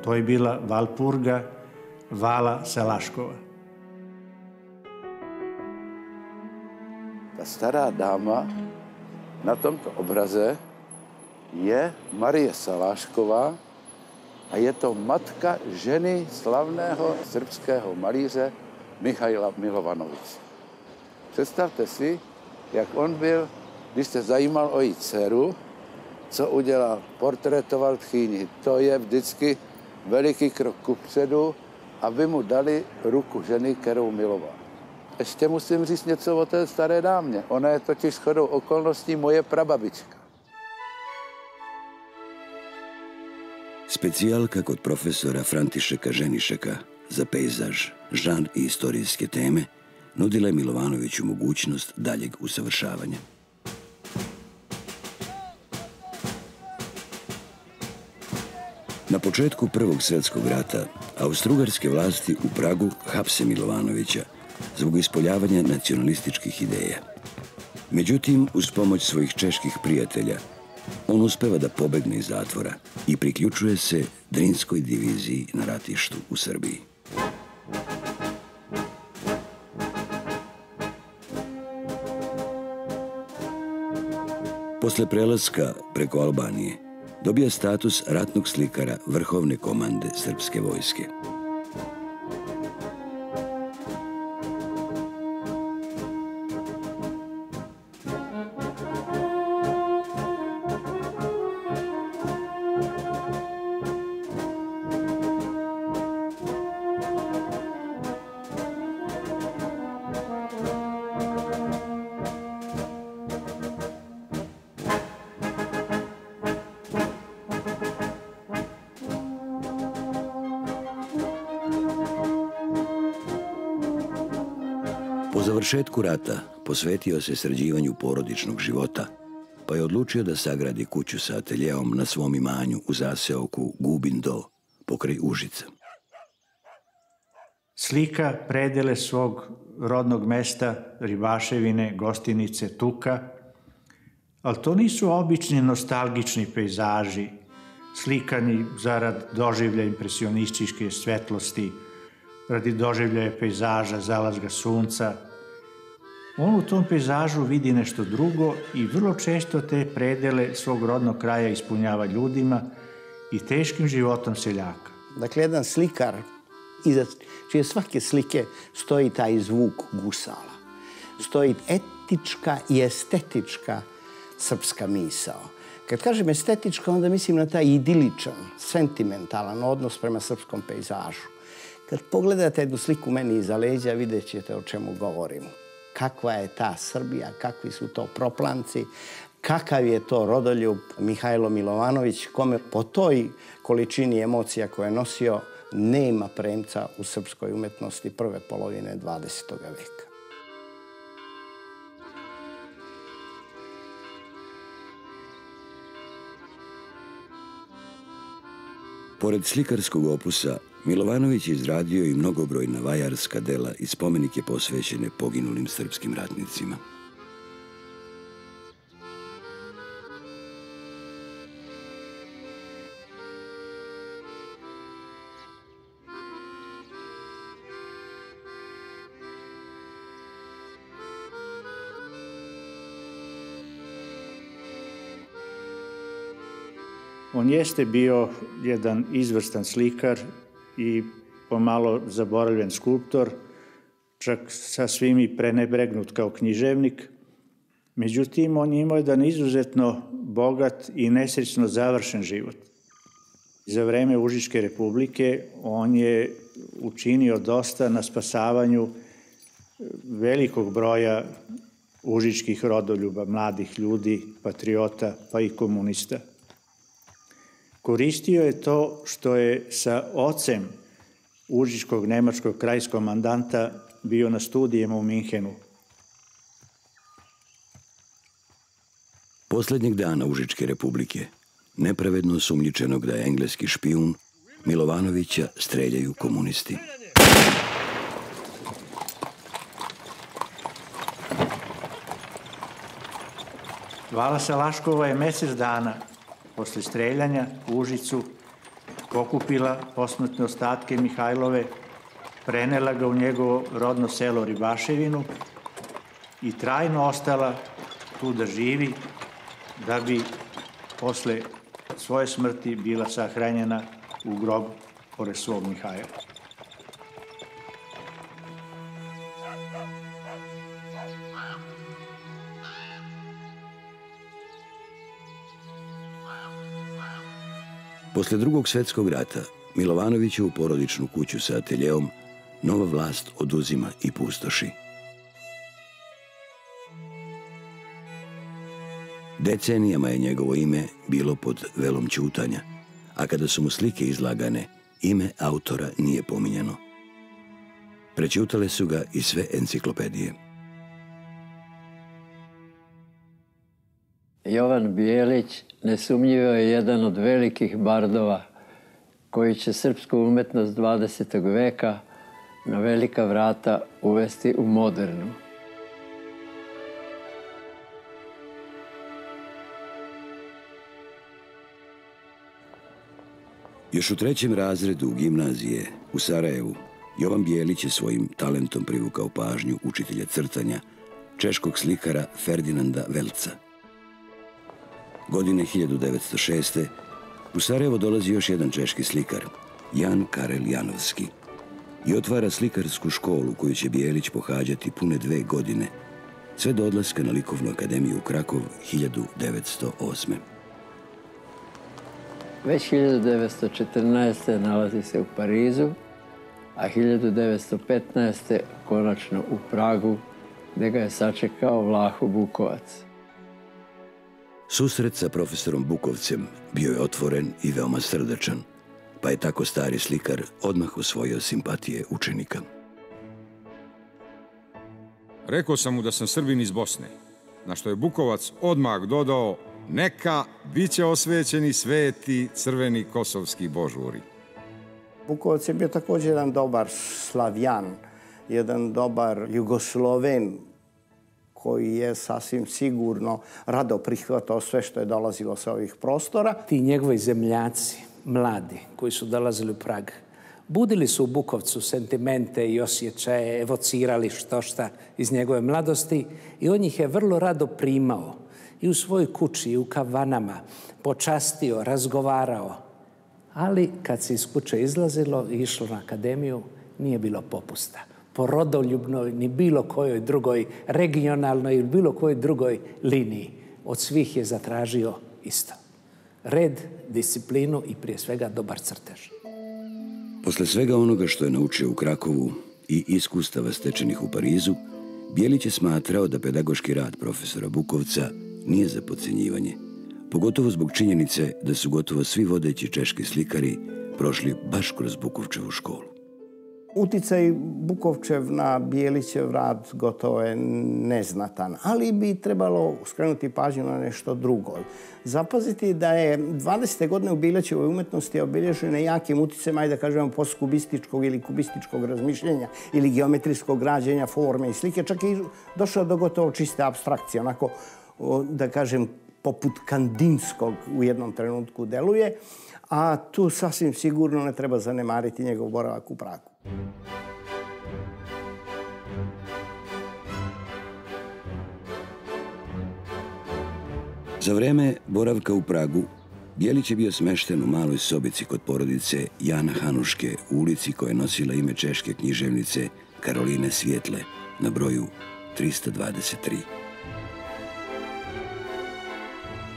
To je bila Valpurga Vala Salaškova. Ta stará dáma na tomto obraze je Marie Salášková a je to matka ženy slavného srbského malíře Michaila Milovanoviče. Představte si, jak on byl, když se zajímal o její dceru, co udělal, portrétoval tchýni. To je vždycky veliký krok kupředu, aby mu dali ruku ženy, kterou miloval. Ještě musím říct něco o té staré dámě. Ona je totiž shodou okolností moje prababička. Specijalka kod profesora Františeka Ženišeka za pejzaž, žanr i istorijske teme nudila je Milovanoviću mogućnost daljeg usavršavanja. Na početku Prvog svjetskog rata austrougarske vlasti u Pragu hapse Milovanovića zbog ispoljavanja nacionalističkih ideja. Međutim, uz pomoć svojih čeških prijatelja, on uspeva da pobegne iz zatvora i priključuje se Drinskoj diviziji na ratištu u Srbiji. Posle prelaska preko Albanije dobija status ratnog slikara Vrhovne komande srpske vojske. Po završetku rata posvetio se sređivanju porodičnog života, pa je odlučio da sagradi kuću sa ateljeom na svom imanju u zaseoku Gubin Do, pokraj Užica. Slika predele svog rodnog mesta, Ribaševine, Gostinice, Tuka, ali to nisu obični nostalgični pejzaži, slikani zarad doživlja impresionističke svetlosti, radi doživljaja pejzaža, zalaska sunca. On u tom pejzažu vidi nešto drugo i vrlo često te predele svog rodnog kraja ispunjava ljudima i teškim životom seljaka. Dakle, jedan slikar, iza čije svake slike stoji taj zvuk gusala. Stoji etička i estetička srpska misao. Kad kažem estetička, onda mislim na taj idiličan, sentimentalan odnos prema srpskom pejzažu. Kad pogledate jednu sliku meni iza leđa, vidjet ćete o čemu govorim. Kakva je ta Srbija, kakvi su to proplanci, kakav je to rodoljub Mihajlo Milovanović, kome po toj količini emocija koje je nosio nema premca u srpskoj umetnosti prve polovine 20. veka. Pored slikarskog opusa, Milovanović je izradio i mnogobrojna vajarska dela i spomenike posvećene poginulim srpskim ratnicima. On jeste bio jedan izvrstan slikar i pomalo zaboravljen skulptor, čak sasvim i prenebregnut kao književnik. Međutim, on je imao jedan izuzetno bogat i nesrećno završen život. Za vreme Užičke republike on je učinio dosta na spasavanju velikog broja užičkih rodoljuba, mladih ljudi, patriota pa i komunista. Koristio je to što je sa ocem užičkog nemačkog krajskomandanta bio na studijama u Minhenu. Poslednjeg dana Užičke republike, nepravedno osumnjičenog da je engleski špijun, Milovanovića streljaju komunisti. Vala Salaškova je mesec dana posle streljanja u Užicu pokupila posmrtne ostatke Mihajlove, prenela ga u njegovo rodno selo Ribaševinu i trajno ostala tu da živi, da bi posle svoje smrti bila sahranjena u grob pored svog Mihajla. Posle Drugog svjetskog rata, Milovanovićevu porodičnu kuću sa ateljeom nova vlast oduzima i pustoši. Decenijama je njegovo ime bilo pod velom ćutanja, a kada su mu slike izlagane, ime autora nije pominjano. Prećutale su ga i sve enciklopedije. Jovan Bijelić nesumnjivo je jedan od velikih bardova koji će srpsku umetnost 20. veka na velika vrata uvesti u modernu. Još u 3. razredu gimnazije u Sarajevu Jovan Bijelić je svojim talentom privukao pažnju učitelja crtanja, češkog slikara Ferdinanda Velca. Godine 1906. u Sarajevo dolazi još jedan češki slikar, Jan Karel Janovski, i otvara slikarsku školu koju će Bijelić pohađati pune 2 godine, sve do odlaska na Likovnu akademiju u Krakov 1908. Već 1914. nalazi se u Parizu, a 1915. konačno u Pragu, gde ga je sačekao Vlaho Bukovac. Susret sa profesorom Bukovcem bio je otvoren i veoma srdačan, pa je tako stari slikar odmah osvojio simpatije učenika. Rekao sam mu da sam Srbin iz Bosne, na što je Bukovac odmah dodao: neka, bit će osvećeni sveti crveni kosovski božuri. Bukovac je bio također jedan dobar Slavjan, jedan dobar Jugosloven, koji je sasvim sigurno rado prihvatao sve što je dolazilo sa ovih prostora. Ti njegovi zemljaci, mladi, koji su dolazili u Prag, budili su u Bukovcu sentimente i osjećaje, evocirali šta iz njegove mladosti i on ih je vrlo rado primao. I u svojoj kući, i u kavanama, počastio, razgovarao. Ali kad se iz kuće izlazilo i išlo na akademiju, nije bilo popusta. Po rodoljubnoj, ni bilo kojoj drugoj regionalnoj ili bilo kojoj drugoj liniji. Od svih je zatražio isto. Red, disciplinu i prije svega dobar crtež. Posle svega onoga što je naučio u Krakovu i iskustava stečenih u Parizu, Bijelić je smatrao da pedagoški rad profesora Bukovca nije za podcjenjivanje, pogotovo zbog činjenice da su gotovo svi vodeći češki slikari prošli baš kroz Bukovčevu školu. Uticaj Bukovčev na Bijelićev rad gotovo je neznatan, ali bi trebalo skrenuti pažnju na nešto drugo. Zapaziti da je 20. godine u Bijelićevoj umetnosti obilježene jakim uticajem, ajde da kažemo, postkubističkog ili kubističkog razmišljenja ili geometrijskog građenja forme i slike, čak i došao do gotovo čiste apstrakcije, onako, da kažem, poput Kandinskog u jednom trenutku deluje, a tu sasvim sigurno ne treba zanemariti njegov boravak u Pragu. Za vreme boravka u Pragu, Bijelić je bio smešten u maloj sobici kod porodice Jana Hanuške u ulici koja je nosila ime češke književnice Karoline Svijetle na broju 323.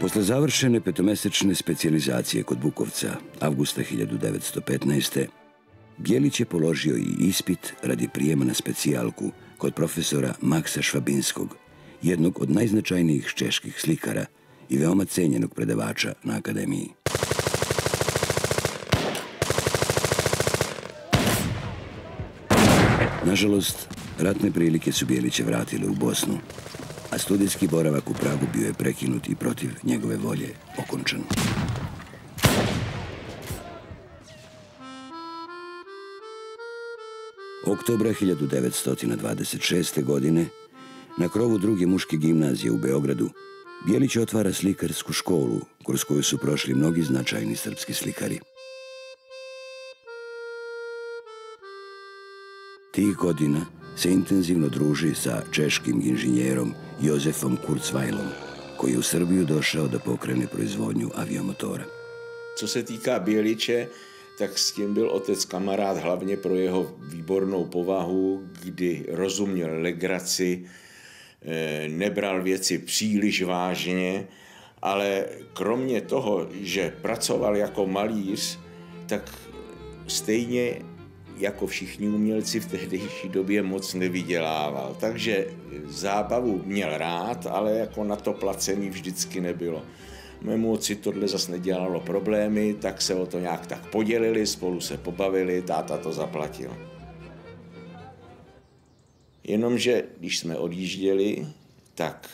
Posle završene 5-mesečne specijalizacije kod Bukovca, avgusta 1915. Bijelić je položio i ispit radi prijema na specijalku kod profesora Maksa Švabinskog, jednog od najznačajnijih čeških slikara i veoma cenjenog predavača na akademiji. Nažalost, ratne prilike su Bijelića vratile u Bosnu, a studijski boravak u Pragu bio je prekinut i protiv njegove volje okončan. Oktobra 1926. godine, na krovu druge muške gimnazije u Beogradu, Bijelić otvara slikarsku školu kroz koju su prošli mnogi značajni srpski slikari. Tih godina se intenzivno druži sa češkim inženjerom Jozefom Kurzweilom, koji je u Srbiju došao da pokrene proizvodnju aviomotora. Co se týká Běliče, tak s tím byl otec kamarád hlavně pro jeho výbornou povahu, kdy rozuměl legraci, nebral věci příliš vážně, ale kromě toho, že pracoval jako malíř, tak stejně jako všichni umělci v tehdejší době moc nevydělával. Takže zábavu měl rád, ale jako na to placení vždycky nebylo. Mému otci tohle zase nedělalo problémy, tak se o to nějak tak podělili, spolu se pobavili, táta to zaplatil. Jenomže když jsme odjížděli, tak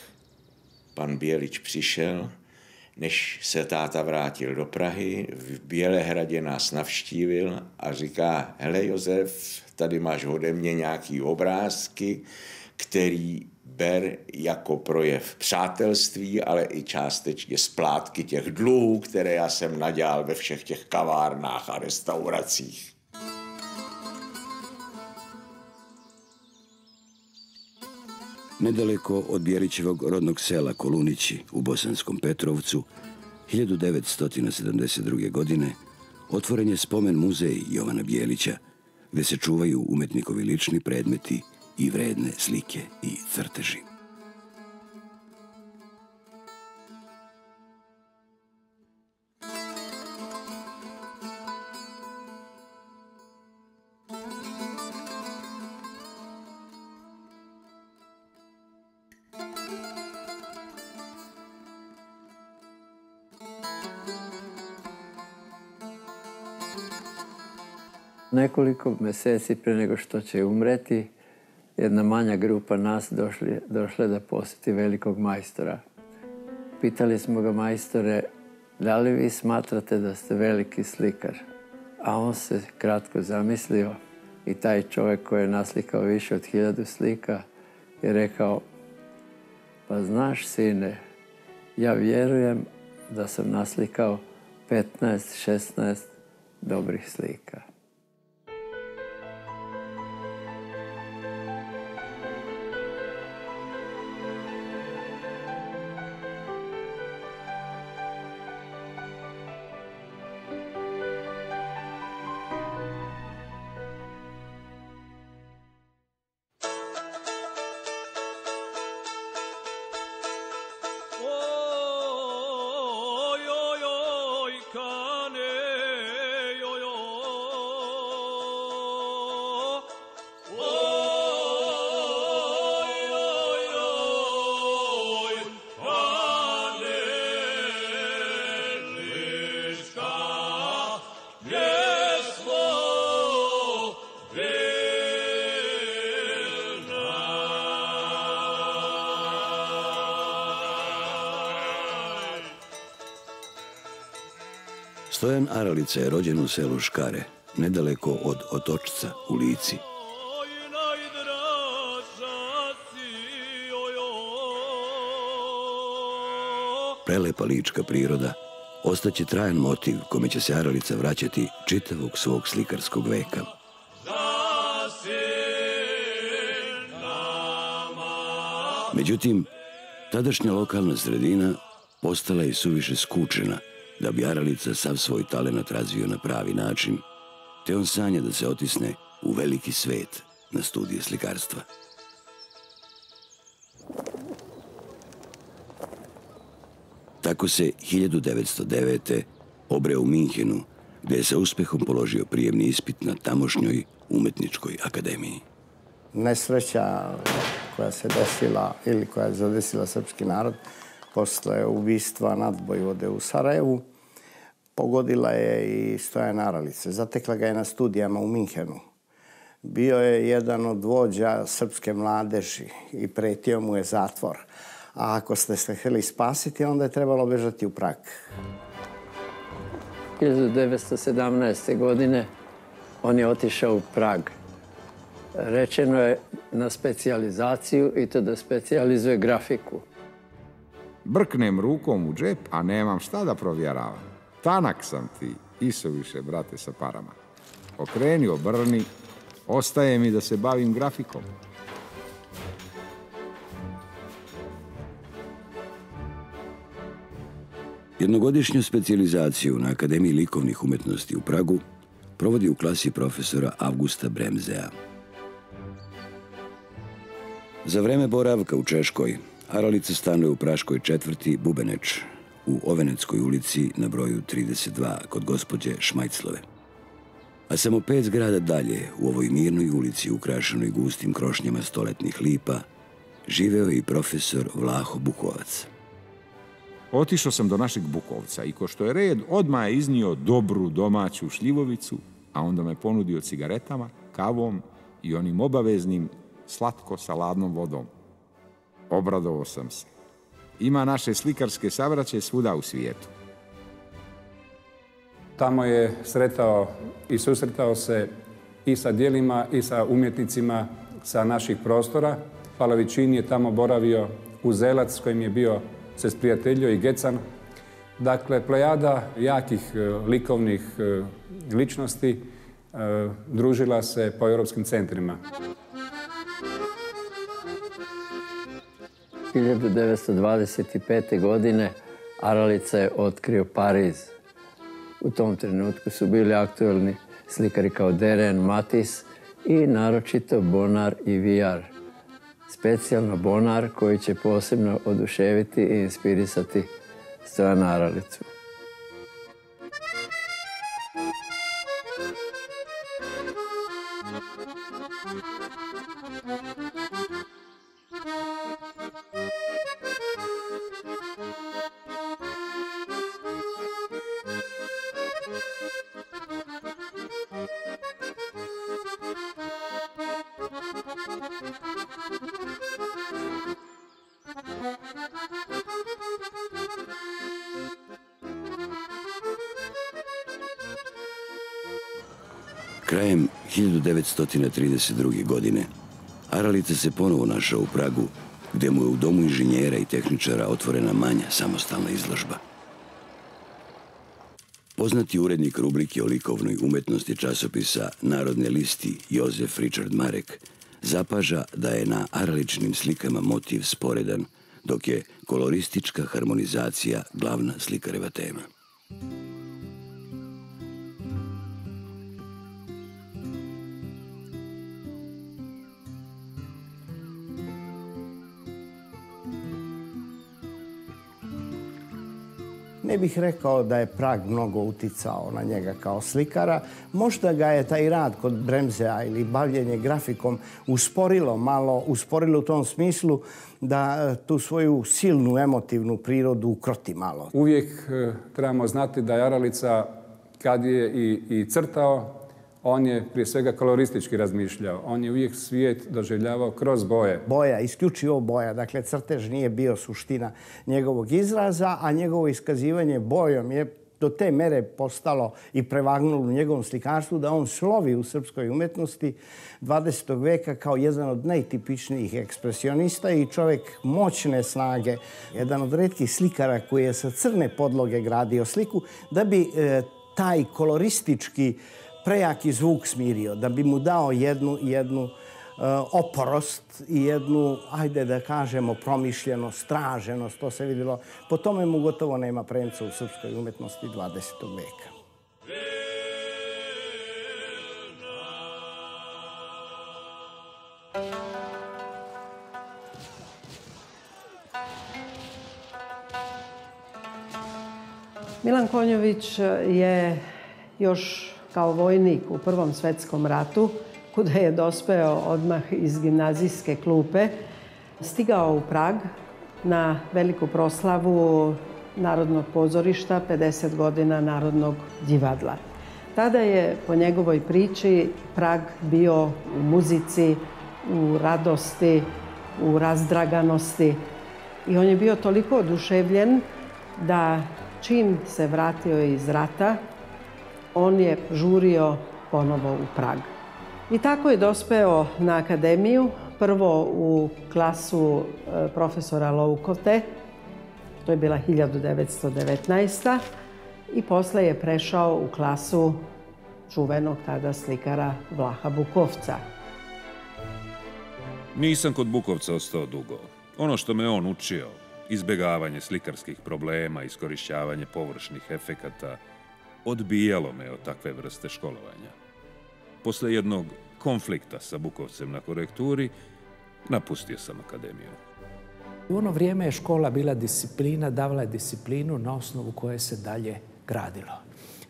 pan Bělič přišel, než se táta vrátil do Prahy, v Bělehradě nás navštívil a říká: hele Josef, tady máš ode mě nějaký obrázky, který ber jako projev přátelství, ale i částečně splátky těch dluhů, které já jsem nadělal ve všech těch kavárnách a restauracích. Nedaleko od Bjelićevog rodnog sela Kolunići u Bosanskom Petrovcu 1972. godine otvoren je spomen muzej Jovana Bjelića, gde se čuvaju umetnikovi lični predmeti i vredne slike i crteži. Nekoliko meseci pre nego što će umreti, jedna manja grupa nas došla da posjeti velikog majstora. Pitali smo ga: majstore, da li vi smatrate da ste veliki slikar? A on se kratko zamislio i taj čovjek koji je naslikao više od 1000 slika je rekao: pa znaš sine, ja vjerujem da sam naslikao 15-16 dobrih slika. Stojan Aralica je rođen u selu Škare, nedaleko od Otočca u Lici. Prelepa lička priroda ostaće trajan motiv kome će se Aralica vraćati čitavog svog slikarskog veka. Međutim, tadašnja lokalna sredina postala je suviše skučena da bi Aralica sav svoj talenat razvio na pravi način, te on sanja da se otisne u veliki svet na studije slikarstva. Tako se 1909. obreo u Minhenu, gde je sa uspehom položio prijemni ispit na tamošnjoj umetničkoj akademiji. Nesreća koja se desila ili koja je zadesila srpski narod posle ubistva nadvojvode u Sarajevu pogodila je i Stojana Aralice. Zatekla ga je na studijama u Minhenu. Bio je jedan od vođa srpske mladeži i pretio mu je zatvor. A ako ste se htjeli spasiti, onda je trebalo bežati u Prag. 1917. godine on je otišao u Prag. Rečeno je na specijalizaciju i to da specijalizuje grafiku. Brknem rukom u džep, a nemam šta da provjeravam. Tanak sam ti, isuviše, brate, sa parama. Okreni, obrni, Ostaje mi da se bavim grafikom. Jednogodišnju specijalizaciju na Akademiji likovnih umetnosti u Pragu provodi u klasi profesora Augusta Bremzea. Za vreme boravka u Češkoj, Aralica stanuje u praškoj četvrti Bubeneč, u Oveneckoj ulici na broju 32 kod gospođe Šmajclove. A samo 5 zgrada dalje, u ovoj mirnoj ulici ukrašenoj gustim krošnjama stoletnih lipa, živeo je i profesor Vlaho Bukovac. Otišao sam do našeg Bukovca i ko što je red, odmah je iznio dobru domaću šljivovicu, a onda me ponudio cigaretama, kavom i onim obaveznim slatko saladnom vodom. Obradovao sam se. Ima naše slikarske savraće svuda u svijetu. Tamo je sretao i susretao se i sa djelima i sa umjetnicima sa naših prostora. Palavićin je tamo boravio, Uzelac s kojim je bio se sprijateljio i Gecan. Dakle, plejada jakih likovnih ličnosti družila se po europskim centrima. 1925. godine Aralica je otkrio Pariz. U tom trenutku su bili aktuelni slikari kao Deren, Matisse i naročito Bonar i Vuillard. Specijalno Bonar koji će posebno oduševiti i inspirisati Stojana Aralicu. Krajem 1932. godine Aralica se ponovo našao u Pragu, gde mu je u domu inženjera i tehničara otvorena manja samostalna izložba. Poznati urednik rubrike o likovnoj umetnosti časopisa Narodne listi Jozef Richard Marek zapaža da je na Araličnim slikama motiv sporedan, dok je koloristička harmonizacija glavna slikareva tema. Ne bih rekao da je Prag mnogo uticao na njega kao slikara. Možda ga je taj rad kod Bremzea ili bavljenje grafikom usporilo u tom smislu da tu svoju silnu emotivnu prirodu ukroti malo. Uvijek trebamo znati da je Aralica, kad je i crtao, on je prije svega koloristički razmišljao. On je uvijek svijet doživljavao kroz boje. Boja, isključivo boja. Dakle, crtež nije bio suština njegovog izraza, a njegovo iskazivanje bojom je do te mere postalo i prevagnulo u njegovom slikarstvu da on slovi u srpskoj umetnosti 20. veka kao jedan od najtipičnijih ekspresionista i čovjek moćne snage. Jedan od retkih slikara koji je sa crne podloge gradio sliku da bi taj koloristički prejaki zvuk smirio, da bi mu dao jednu oporost i jednu, ajde da kažemo, promišljenost, straženost. To se vidjelo. Po tome mu gotovo nema premca u srpskoj umetnosti 20. veka. Milan Konjović je još kao vojnik u Prvom svjetskom ratu, kuda je dospeo odmah iz gimnazijske klupe, stigao u Prag na veliku proslavu Narodnog pozorišta, 50 godina Narodnog divadla. Tada je, po njegovoj priči, Prag bio u muzici, u radosti, u razdraganosti. I on je bio toliko oduševljen da čim se vratio iz rata, on je žurio ponovo u Prag. I tako je dospeo na akademiju, prvo u klasu profesora Loukote, to je bila 1919. I posle je prešao u klasu čuvenog tada slikara Vlaha Bukovca. Nisam kod Bukovca ostao dugo. Ono što me on učio, izbjegavanje slikarskih problema, iskorišćavanje površnih efekata, odbijalo me od takve vrste školovanja. Posle jednog konflikta sa Bukovcem na korekturi, napustio sam akademiju. U ono vrijeme je škola bila disciplina, davala je disciplinu na osnovu koje se dalje gradilo.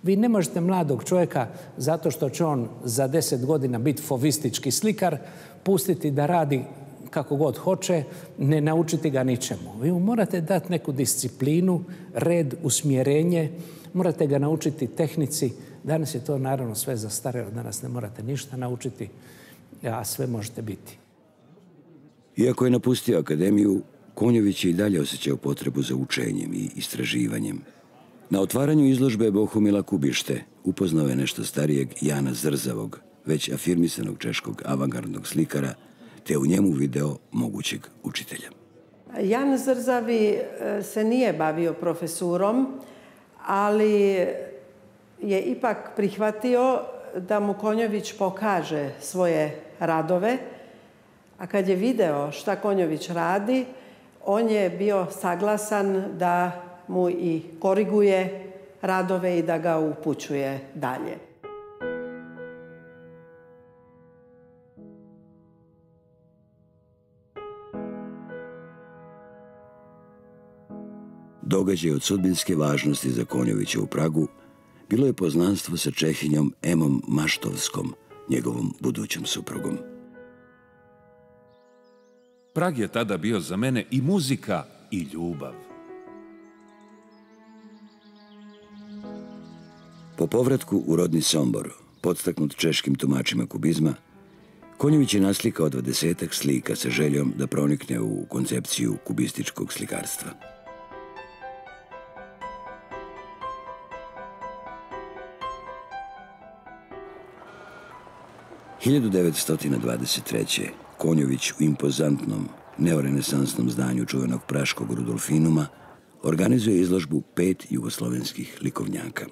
Vi ne možete mladog čovjeka, zato što će on za 10 godina biti fovistički slikar, pustiti da radi kako god hoće, ne naučiti ga ničemu. Vi mu morate dati neku disciplinu, red, usmjerenje, morate ga naučiti tehnici. Danas je to naravno sve zastarelo, danas ne morate ništa naučiti, a sve možete biti. Iako je napustio akademiju, Konjović je i dalje osjećao potrebu za učenjem i istraživanjem. Na otvaranju izložbe Bohumila Kubište upoznao je nešto starijeg Jana Zrzavog, već afirmisanog češkog avangardnog slikara, te u njemu video mogućeg učitelja. Jan Zrzavi se nije bavio profesurom, ali je ipak prihvatio da mu Konjović pokaže svoje radove, a kad je video šta Konjović radi, on je bio saglasan da mu i koriguje radove i da ga upućuje dalje. Događaj od sudbinske važnosti za Konjovića u Pragu bilo je poznanstvo sa Čehinjom Emom Maštovskom, njegovom budućom suprugom. Prag je tada bio za mene i muzika i ljubav. Po povratku u rodni Sombor, podstaknut češkim tumačima kubizma, Konjović je naslikao 20-ak slika sa željom da pronikne u koncepciju kubističkog slikarstva. – 1923. Konjović u impozantnom neorenesansnom zdanju čuvenog praškog Rudolfinuma organizuje izložbu 5 jugoslovenskih likovnjaka.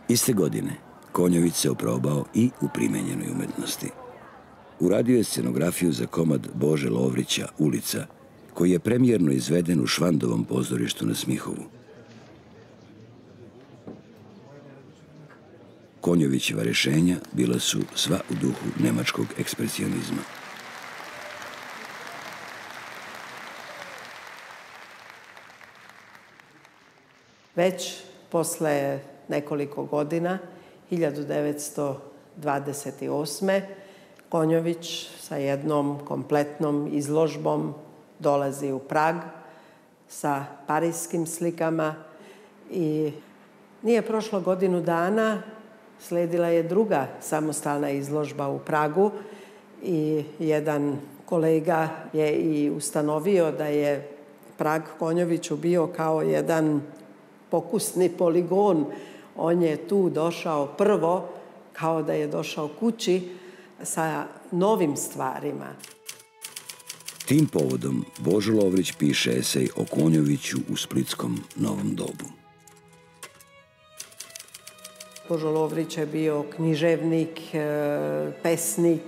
Iste godine Konjović se oprobao i u primenjenoj umetnosti. Uradio je scenografiju za komad Bože Lovrića Ulica, koji je premijerno izveden u Švandovom pozorištu na Smihovu. Konjovićeva rješenja bila su sva u duhu nemačkog ekspresionizma. Već posle nekoliko godina, 1928. Konjović sa jednom kompletnom izložbom dolazi u Prag sa parijskim slikama i nije prošlo godinu dana, sledila je druga samostalna izložba u Pragu i jedan kolega je i ustanovio da je Prag Konjoviću bio kao jedan pokusni poligon. On je tu došao prvo, kao da je došao kući sa novim stvarima. Tim povodom Božo Lovrić piše esej o Konjoviću u splitskom Novom dobu. Božo Lovrić je bio književnik, pesnik,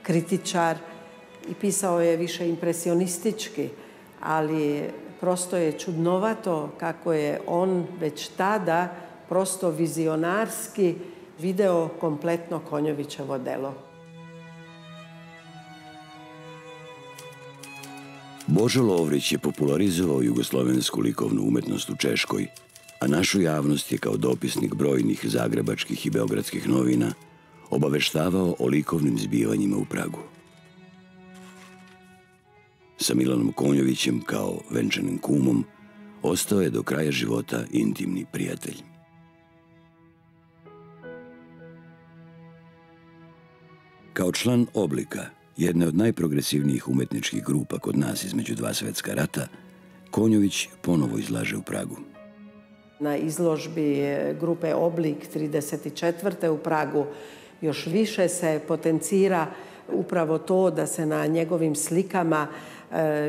kritičar i pisao je više impresionistički, ali prosto je čudnovato kako je on već tada prosto vizionarski video kompletno Konjovićevo delo. Božo Lovrić je popularizovao jugoslovensku likovnu umetnost u Češkoj, a našu javnost je kao dopisnik brojnih zagrebačkih i beogradskih novina obaveštavao o likovnim zbivanjima u Pragu. Sa Milanom Konjovićem kao venčanim kumom ostao je do kraja života intimni prijatelj. Kao član Oblika, jedne od najprogresivnijih umetničkih grupa kod nas između dva svetska rata, Konjović ponovo izlaže u Pragu. Na izložbi grupe Oblik 34. u Pragu još više se potencira upravo to da se na njegovim slikama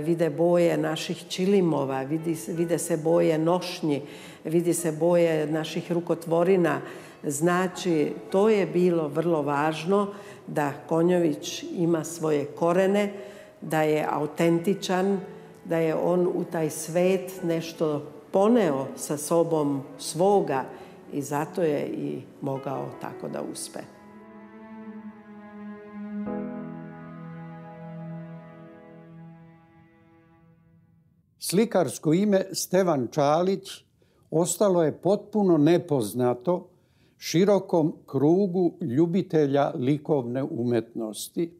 vide boje naših čilimova, vide se boje nošnji, vidi se boje naših rukotvorina. Znači, to je bilo vrlo važno da Konjović ima svoje korene, da je autentičan, da je on u taj svet nešto poneo sa sobom svoga i zato je i mogao tako da uspe. Slikarsko ime Stevan Čalić ostalo je potpuno nepoznato širokom krugu ljubitelja likovne umetnosti.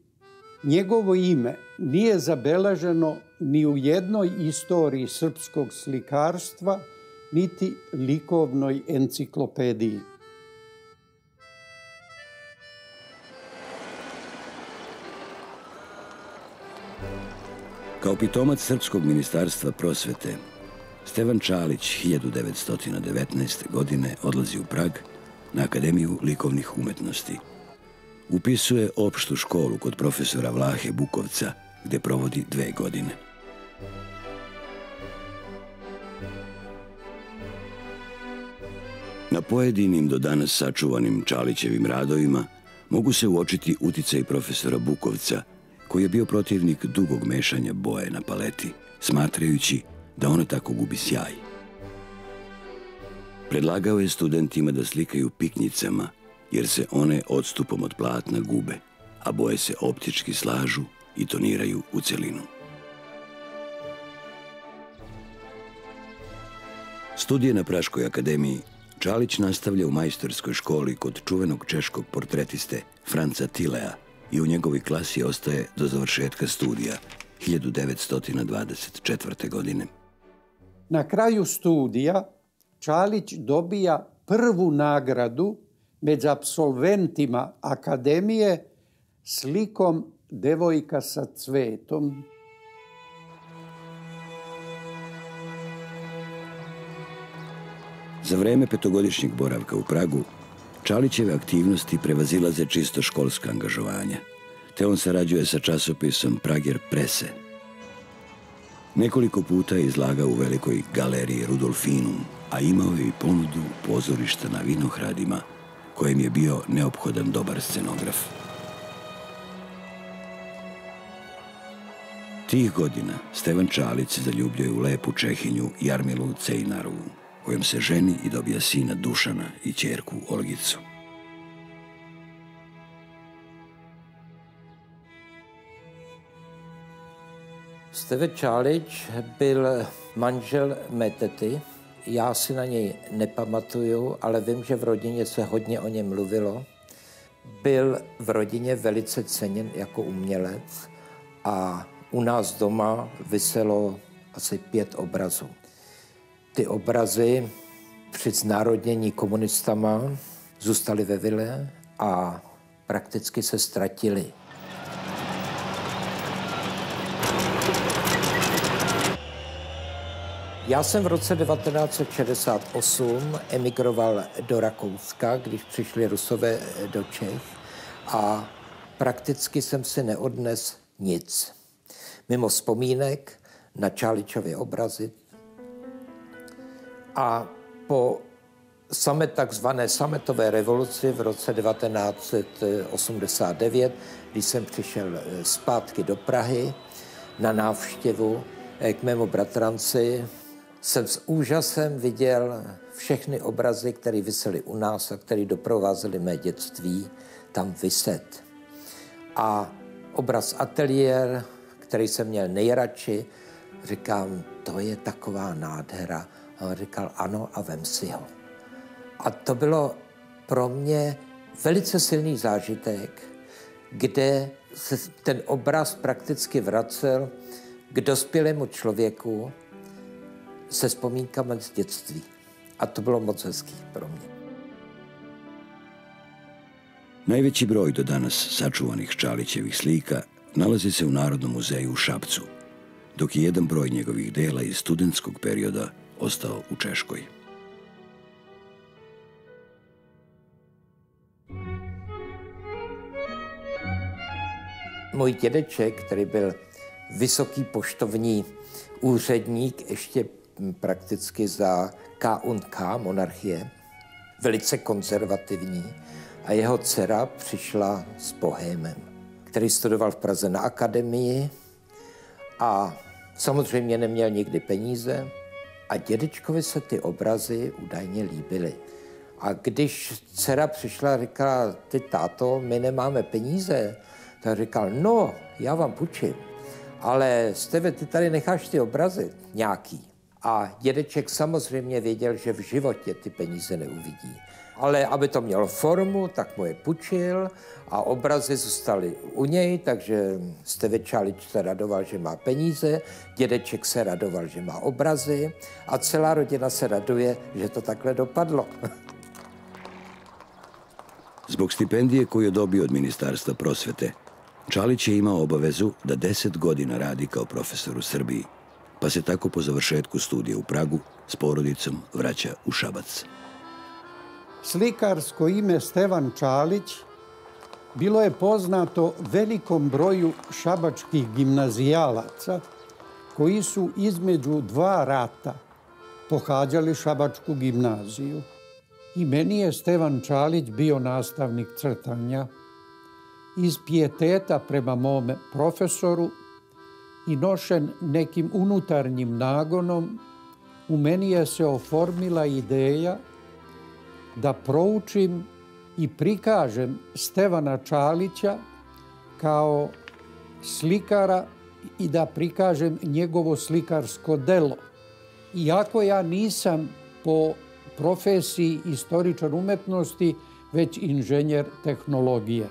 Njegovo ime nije zabeleženo ni u jednoj istoriji srpskog slikarstva, niti likovnoj enciklopediji. Kao pitomac Srpskog ministarstva prosvete, Stevan Čalić 1919. godine odlazi u Prag na Akademiju likovnih umetnosti. Upisuje opštu školu kod profesora Vlahe Bukovca, gde provodi 2 godine. Na pojedinim do danas sačuvanim Čalićevim radovima mogu se uočiti uticaj profesora Bukovca, koji je bio protivnik dugog mešanja boje na paleti, smatrajući da ona tako gubi sjaj. Predlagao je studentima da slikaju piknjicama, jer se one odstupom od platna gube, a boje se optički slažu i toniraju u celinu. Studije na Praškoj akademiji Čalić nastavlja u majstorskoj školi kod čuvenog češkog portretiste Franca Tilea i u njegovoj klasi ostaje do završetka studija 1924. godine. Na kraju studija Čalić dobija prvu nagradu među apsolventima akademije slikom Devojka sa cvetom. Za vreme petogodišnjeg boravka u Pragu, Čalićeve aktivnosti prevazilaze čisto školska angažovanja, te on sarađuje sa časopisom Prager Presse. Nekoliko puta je izlagao u velikoj galeriji Rudolfinum, a imao je i ponudu pozorišta na Vinohradima, kojem je bio neophodan dobar scenograf. Tih godina Stevan Čalić se zaljubljuje u lepu Čehinju Jarmilu Cejnarovu, kojom se ženi i dobija sina Dušana i ćerku Olgicu. Stevan Čalić byl manžel mé tety. Já si na něj nepamatuju, ale vím, že v rodině se hodně o něm mluvilo. Byl v rodině velice ceněn jako umělec a u nás doma viselo asi 5 obrazů. Ty obrazy při znárodnění komunistama zůstaly ve vile a prakticky se ztratily. Já jsem v roce 1968 emigroval do Rakouska, když přišli Rusové do Čech a prakticky jsem si neodnes nic. Mimo vzpomínek na Čaličovy obrazy. A po takzvané sametové revoluci v roce 1989, když jsem přišel zpátky do Prahy na návštěvu k mému bratranci, jsem s úžasem viděl všechny obrazy, které visely u nás a které doprovázely mé dětství, tam viset. A obraz Ateliér, který jsem měl nejradši, říkám, to je taková nádhera. A on říkal, ano, a vem si ho. A to bylo pro mě velice silný zážitek, kde se ten obraz prakticky vracel k dospělému člověku se vzpomínkami z dětství. A to bylo moc hezký pro mě. Najveći broj do danas sačuvanih Čalićevih slika nalazi se u Narodnom muzeju u Šapcu, dok je jedan broj njegovih dela iz studentskog perioda ostao u Češkoj. Můj dědeček, který byl vysoký poštovní úředník, ještě prakticky za K&K monarchie, velice konzervativní, a jeho dcera přišla s bohémem, který studoval v Praze na akademii a samozřejmě neměl nikdy peníze a dědečkovi se ty obrazy údajně líbily. A když dcera přišla a říkala, ty táto, my nemáme peníze, tak říkal, no, já vám půjčím, ale Steve, ty tady necháš ty obrazy nějaký. A dědeček samozřejmě věděl, že v životě ty peníze neuvidí. Ale aby to mělo formu, tak mu je půjčil a obrazy zůstaly u něj, takže Steve Čálič se radoval, že má peníze, dědeček se radoval, že má obrazy a celá rodina se raduje, že to takhle dopadlo. Zbog stipendije koju je dobio od Ministarstva prosvete, Čalić je imao obavezu da 10 godina radi kao profesor u Srbiji, pa se tako po završetku studija u Pragu s porodicom vraća u Šabac. Slikarsko ime Stevan Čalić bilo je poznato velikom broju šabačkih gimnazijalaca koji su između dva rata pohađali Šabačku gimnaziju. I meni je Stevan Čalić bio nastavnik crtanja. Iz pijeteta prema mome profesoru i nošen nekim unutarnjim nagonom, u meni je se oformila ideja da proučim i prikažem Stevana Čalića kao slikara i da prikažem njegovo slikarsko delo. Iako ja nisam po profesiji istoričar umetnosti, već inženjer tehnologije.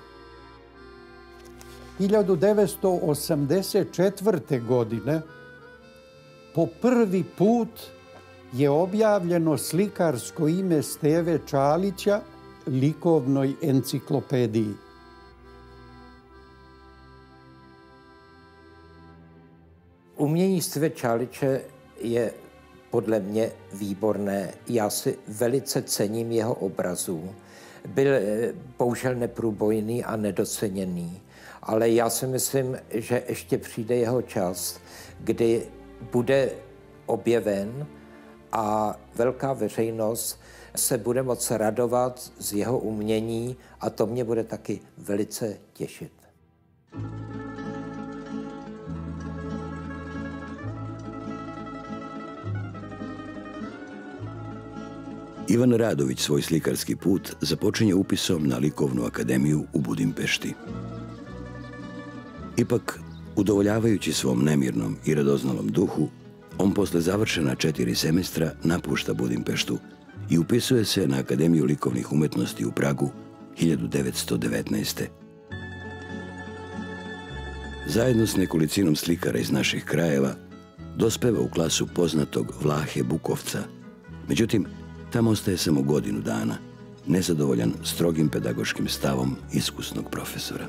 1984. godine po prvi put je objavljeno slikarsko ime Steve Čalića likovnoj enciklopediji. Umění Steve Čáliče je podle mě výborné. Já si velice cením jeho obrazů. Byl bohužel neprůbojný a nedoceněný, ale já si myslím, že ještě přijde jeho čas, kdy bude objeven a velká veřejnost se bude moct radovat z jeho umění a to mě bude taky velice těšit. Ivan Radović svoj slikarski put započinje upisom na Likovnu akademiju u Budimpešti. Ipak, udovoljavajući svom nemirnom i radoznalom duhu, on posle završena 4 semestra napušta Budimpeštu i upisuje se na Akademiju likovnih umetnosti u Pragu 1919. Zajedno s nekolicinom slikara iz naših krajeva dospeva u klasu poznatog Vlahe Bukovca. Međutim, tamo ostaje samo godinu dana, nezadovoljan strogim pedagoškim stavom iskusnog profesora.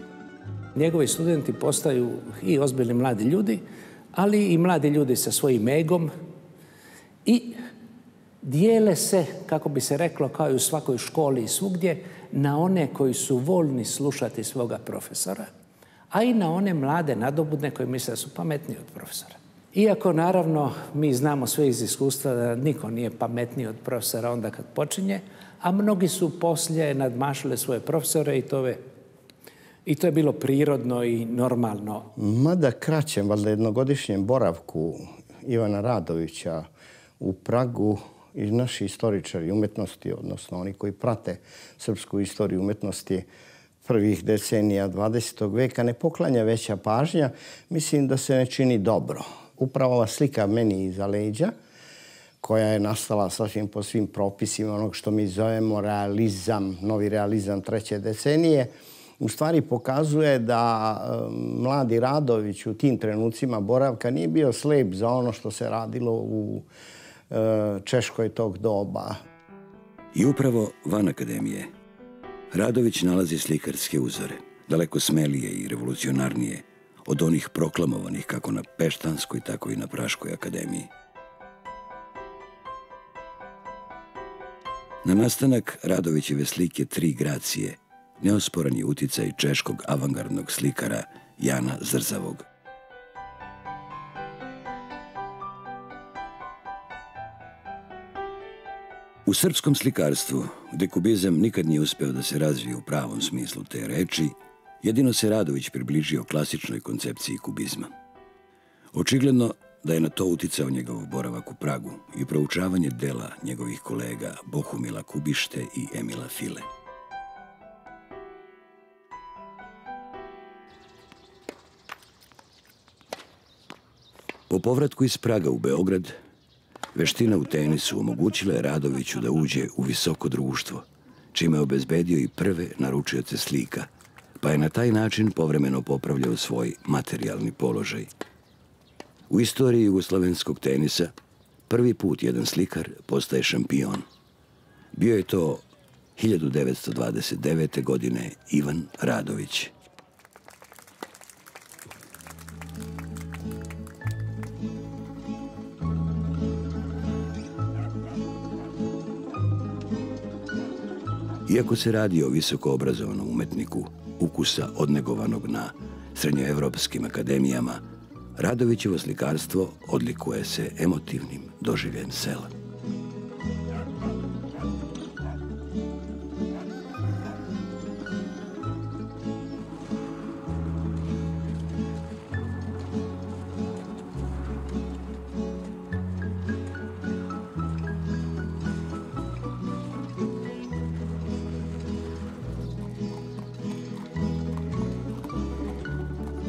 Njegovi studenti postaju i ozbiljni mladi ljudi, ali i mladi ljudi sa svojim egom i dijele se, kako bi se reklo, kao i u svakoj školi i svugdje, na one koji su voljni slušati svoga profesora, a i na one mlade nadobudne koji misle da su pametniji od profesora. Iako, naravno, mi znamo sve iz iskustva da niko nije pametniji od profesora onda kad počinje, a mnogi su poslije nadmašili svoje profesore i to je bilo prirodno i normalno. Mada kraćem, valjda jednogodišnjem boravku Ivana Radovića u Pragu i naši istoričari umetnosti, odnosno oni koji prate srpsku istoriju umetnosti prvih decenija 20. veka, ne poklanja veća pažnja, mislim da se ne čini dobro. Upravo ova slika meni iza leđa, koja je nastala sasvim po svim propisima onog što mi zovemo realizam, novi realizam treće decenije, u stvari pokazuje da mladi Radović u tim trenucima boravka nije bio slep za ono što se radilo u Češkoj tog doba. I upravo van akademije Radović nalazi slikarske uzore, daleko smelije i revolucionarnije od onih proklamovanih kako na Peštanskoj, tako i na Praškoj akademiji. Na nastanak Radovićeve slike Tri gracije neosporan je uticaj češkog avangardnog slikara Jana Zrzavog. U srpskom slikarstvu, gde kubizam nikad nije uspeo da se razvije u pravom smislu te reči, jedino se Radović približio klasičnoj koncepciji kubizma. Očigledno da je na to uticao njegov boravak u Pragu i proučavanje dela njegovih kolega Bohumila Kubište i Emila File. Po povratku iz Praga u Beograd, veština u tenisu omogućila je Radoviću da uđe u visoko društvo, čime je obezbedio i prve naručioce slika, pa je na taj način povremeno popravljao svoj materijalni položaj. U istoriji jugoslovenskog tenisa prvi put jedan slikar postaje šampion. Bio je to 1929. godine Ivan Radović. Iako se radi o visoko obrazovanom umetniku, ukusa odnegovanog na srednjoevropskim akademijama, Radovićevo slikarstvo odlikuje se emotivnim doživljem sela.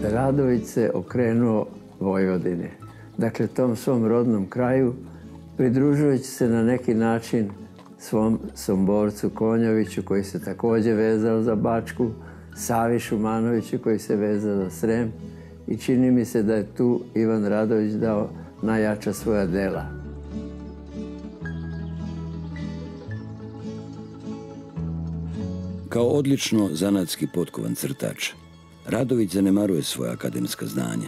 Radović se okrenuo Vojvodini. Dakle, tom svom rodnom kraju, pridružujući se na neki način svom Somborcu Konjoviću, koji se također vezao za Bačku, Savi Šumanoviću, koji se vezao za Srem, i čini mi se da je tu Ivan Radović dao najjača svoja dela. Kao odlično zanatski potkovan crtač, Radović zanemaruje svoja akademska znanja,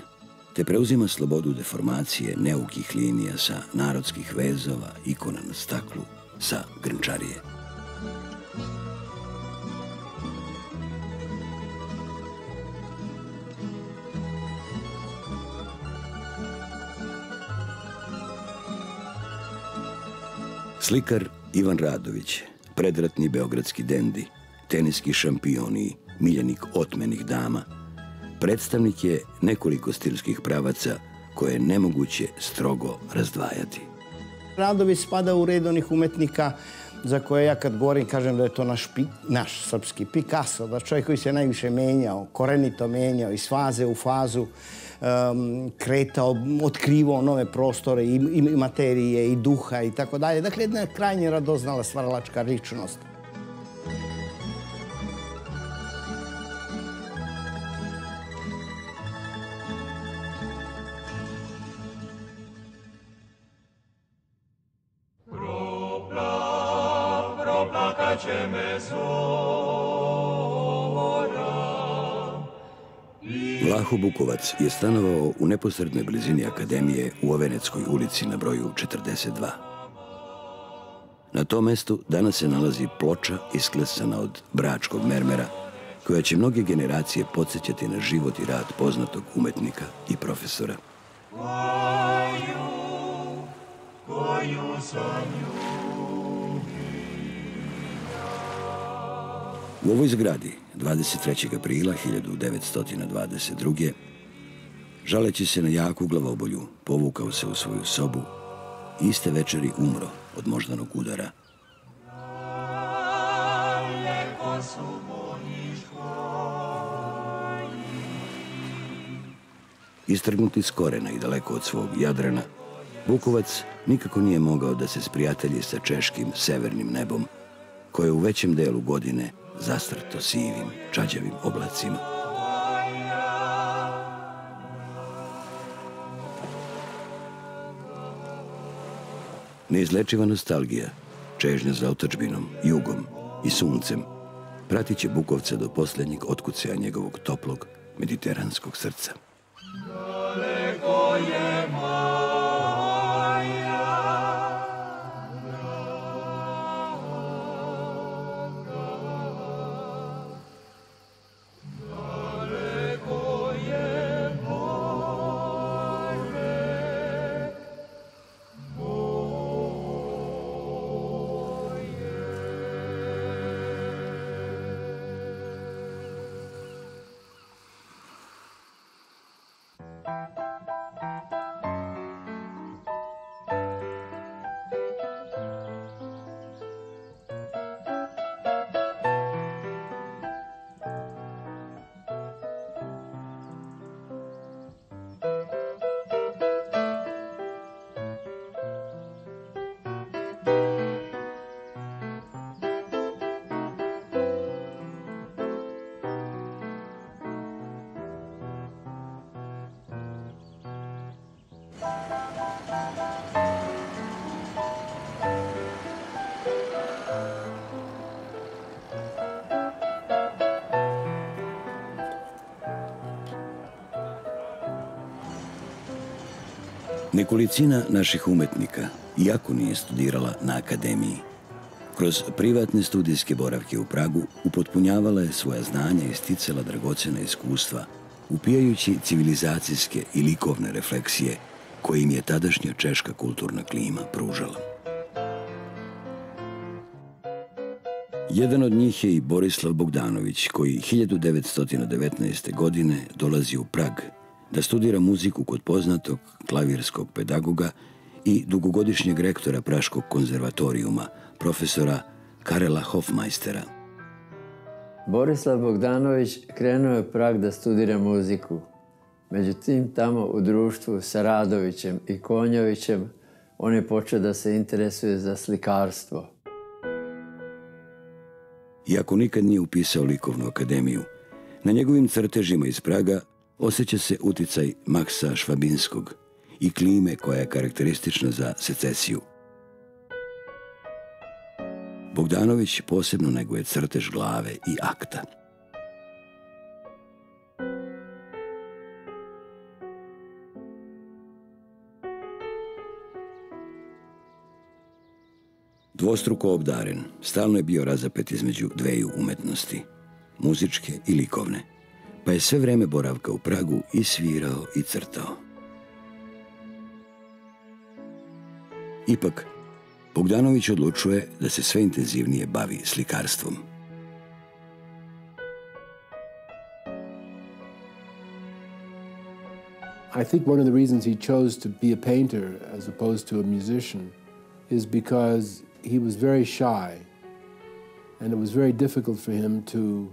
te preuzima slobodu deformacije neukih linija sa narodskih vezova, ikona na staklu, sa grnčarije. Slikar Ivan Radović, predratni beogradski dendi, teniski šampion i miljenik otmenih dama, predstavnik je nekoliko stilskih pravaca koje je nemoguće strogo razdvajati. Radović spada u red onih umetnika za koje ja kad govorim kažem da je to naš srpski Picasso, da čovjek koji se najviše menjao, korenito menjao, iz faze u fazu, kretao, otkrivao nove prostore i materije i duha i tako dalje. Dakle, jedna krajnje radoznala stvaralačka ličnost. Vlaho Bukovac je stanovao u neposrednoj blizini akademije u Oveneckoj ulici na broju 42. Na tom mestu danas se nalazi ploča isklesana od bračkog mermera, koja će mnoge generacije podsjećati na život i rad poznatog umetnika i profesora. U ovoj zgradi, 23. aprila 1922. žaleći se na jaku glavobolju, povukao se u svoju sobu i iste večeri umro od moždanog udara. Istrgnuti s korena i daleko od svog Jadrana, Bukovac nikako nije mogao da se sprijatelji sa češkim severnim nebom, koje u većem delu godine zastrto sivim, čađavim oblacima. Neizlečiva nostalgija, čežnja za otadžbinom, jugom i suncem pratit će Bukovca do posljednjeg otkucaja njegovog toplog mediteranskog srca. Daleko je Nekolicina naših umetnika, iako nije studirala na akademiji, kroz privatne studijske boravke u Pragu upotpunjavala je svoja znanja i sticala dragocena iskustva, upijajući civilizacijske i likovne refleksije koje im je tadašnja češka kulturna klima pružala. Jedan od njih je i Borislav Bogdanović, koji 1919. godine dolazi u Prag da studira muziku kod poznatog klavirskog pedagoga i dugogodišnjeg rektora Praškog konzervatorijuma, profesora Karela Hofmeistera. Borislav Bogdanović krenuo je u Prag da studira muziku. Međutim, tamo u društvu sa Radovićem i Konjovićem on je počeo da se interesuje za slikarstvo. Iako nikad nije upisao likovnu akademiju, na njegovim crtežima iz Praga osjeća se uticaj Maksa Švabinskog i klime koja je karakteristična za secesiju. Bogdanović posebno neguje crtež glave i akta. Dvostruko obdaren, stalno je bio razapet između dveju umetnosti, muzičke i likovne, pa je sve vreme boravka u Pragu i svirao i crtao. Ipak, Bogdanović odlučuje da se sve intenzivnije bavi slikarstvom. I think one of the reasons he chose to be a painter as opposed to a musician is because he was very shy, and it was very difficult for him to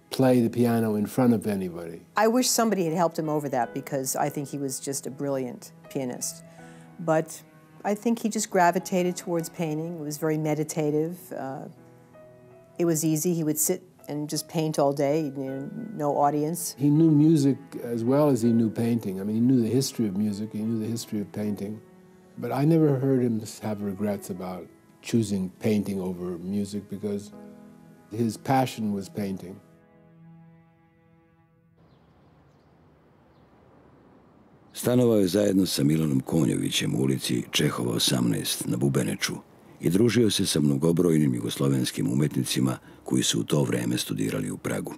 play the piano in front of anybody. I wish somebody had helped him over that because I think he was just a brilliant pianist. But I think he just gravitated towards painting. It was very meditative. It was easy. He would sit and just paint all day, no audience. He knew music as well as he knew painting. I mean, he knew the history of music, he knew the history of painting. But I never heard him have regrets about choosing painting over music because his passion was painting. Stanovao je zajedno sa Milanom Konjovićem u ulici Čehova 18 na Bubeneču i družio se sa mnogobrojnim jugoslovenskim umetnicima koji su u to vreme studirali u Pragu.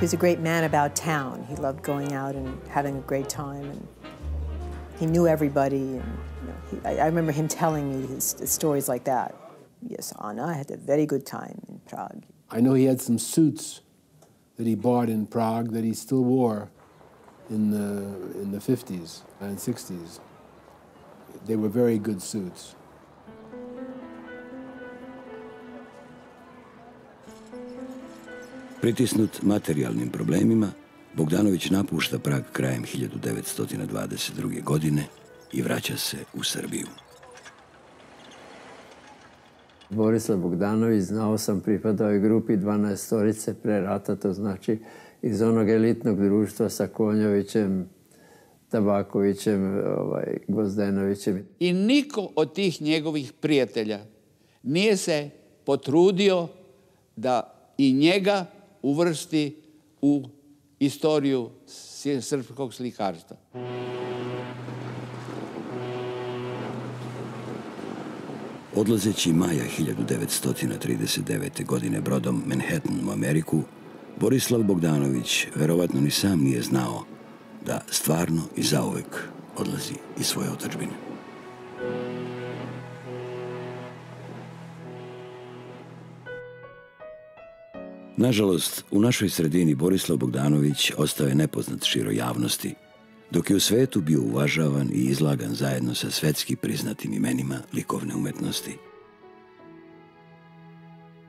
He was a great man about town. He loved going out and having a great time, and he knew everybody. And, I remember him telling me his stories like that. Yes, Anna, I had a very good time in Prague. I know he had some suits that he bought in Prague that he still wore in the 50s and 60s. They were very good suits. Pritisnut materijalnim problemima, Bogdanović napušta Prag krajem 1922. godine i vraća se u Srbiju. Borislav Bogdanović, znao sam, pripadao je grupi 12-torice pre rata, to znači iz onog elitnog društva sa Konjovićem, Tabakovićem, Gvozdenovićem. I niko od tih njegovih prijatelja nije se potrudio da i njega uvrsti u istoriju srpskog slikarstva. Odlazeći maja 1939. godine brodom Manhattan u Ameriku, Borislav Bogdanović verovatno ni sam nije znao da stvarno i zauvek odlazi iz svoje otadžbine. Nažalost, u našoj sredini Borislav Bogdanović ostao je nepoznat široj javnosti, dok je u svetu bio uvažavan i izlagan zajedno sa svetski priznatim imenima likovne umetnosti.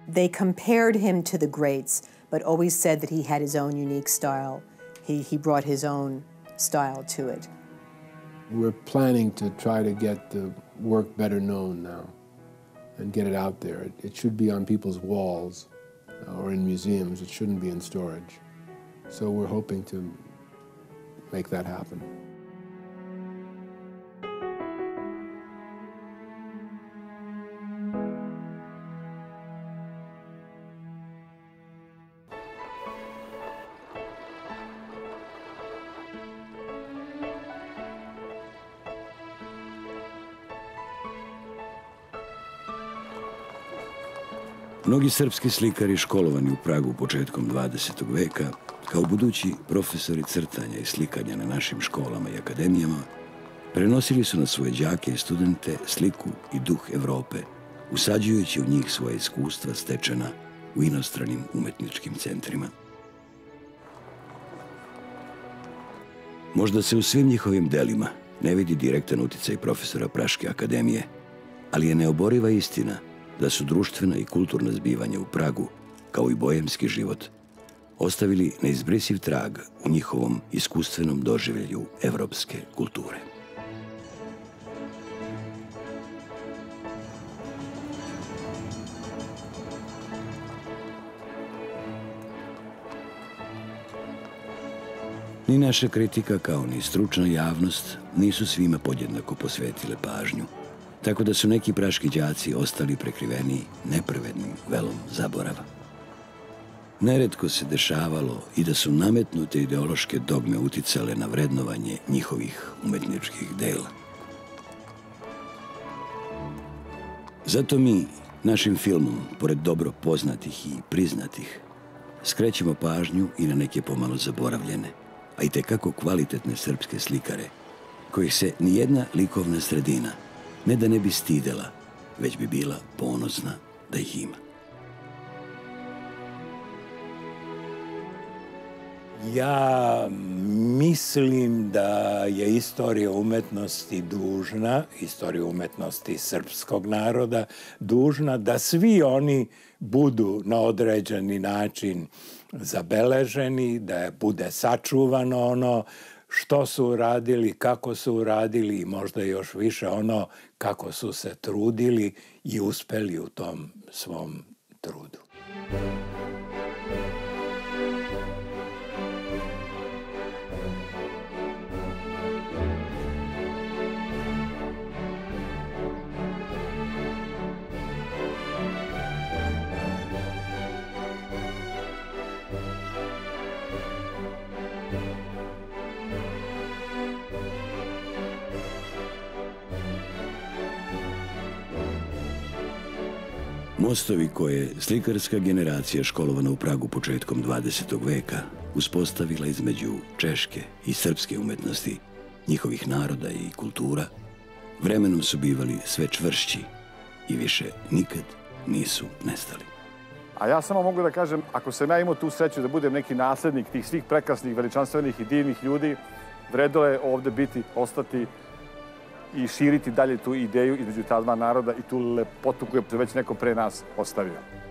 They compared him to the greats, but always said that he had his own unique style. He brought his own style to it. We're planning to try to get the work better known now and get it out there. It should be on people's walls or in museums. It shouldn't be in storage. So we're hoping to make that happen. Mnogi srpski slikari školovani u Pragu početkom 20. veka, kao budući profesori crtanja i slikanja na našim školama i akademijama, prenosili su na svoje đake i studente sliku i duh Evrope, usađujući u njih svoje iskustva stečena u inostranim umetničkim centrima. Možda se u svim njihovim delima ne vidi direktan uticaj profesora Praške akademije, ali je neoboriva istina da su društvena i kulturna zbivanja u Pragu, kao i bojemski život, ostavili neizbrisiv trag u njihovom iskustvenom doživlju evropske kulture. Ni naša kritika, kao ni stručna javnost, nisu svima podjednako posvetile pažnju, tako da su neki praški đaci ostali prekriveni nepravednim velom zaborava. Neretko se dešavalo i da su nametnute ideološke dogme uticale na vrednovanje njihovih umetničkih dela. Zato mi, našim filmom, pored dobro poznatih i priznatih, skrećemo pažnju i na neke pomalo zaboravljene, a i tekako kvalitetne srpske slikare, kojih se nijedna likovna sredina ne da ne bi stidela, već bi bila ponosna da ih ima. Ja mislim da je istorija umetnosti dužna, istorija umetnosti srpskog naroda, dužna da svi oni budu na određeni način zabeleženi, da bude sačuvano ono što su uradili, kako su uradili i možda još više ono kako su se trudili i uspeli u tom svom trudu. Mostovi koje slikarska generacija školovana u Pragu početkom 20. veka uspostavila između češke i srpske umetnosti, njihovih naroda i kultura, vremenom su bivali sve čvršći i više nikad nisu nestali. A ja samo mogu da kažem, ako sam ja imao tu sreću da budem neki naslednik tih svih prekrasnih, veličanstvenih i divnih ljudi, vredilo je ovde biti, ostati i širiti dalje tu ideju između ta dva naroda i tu lepotu koju je već neko pre nas ostavio.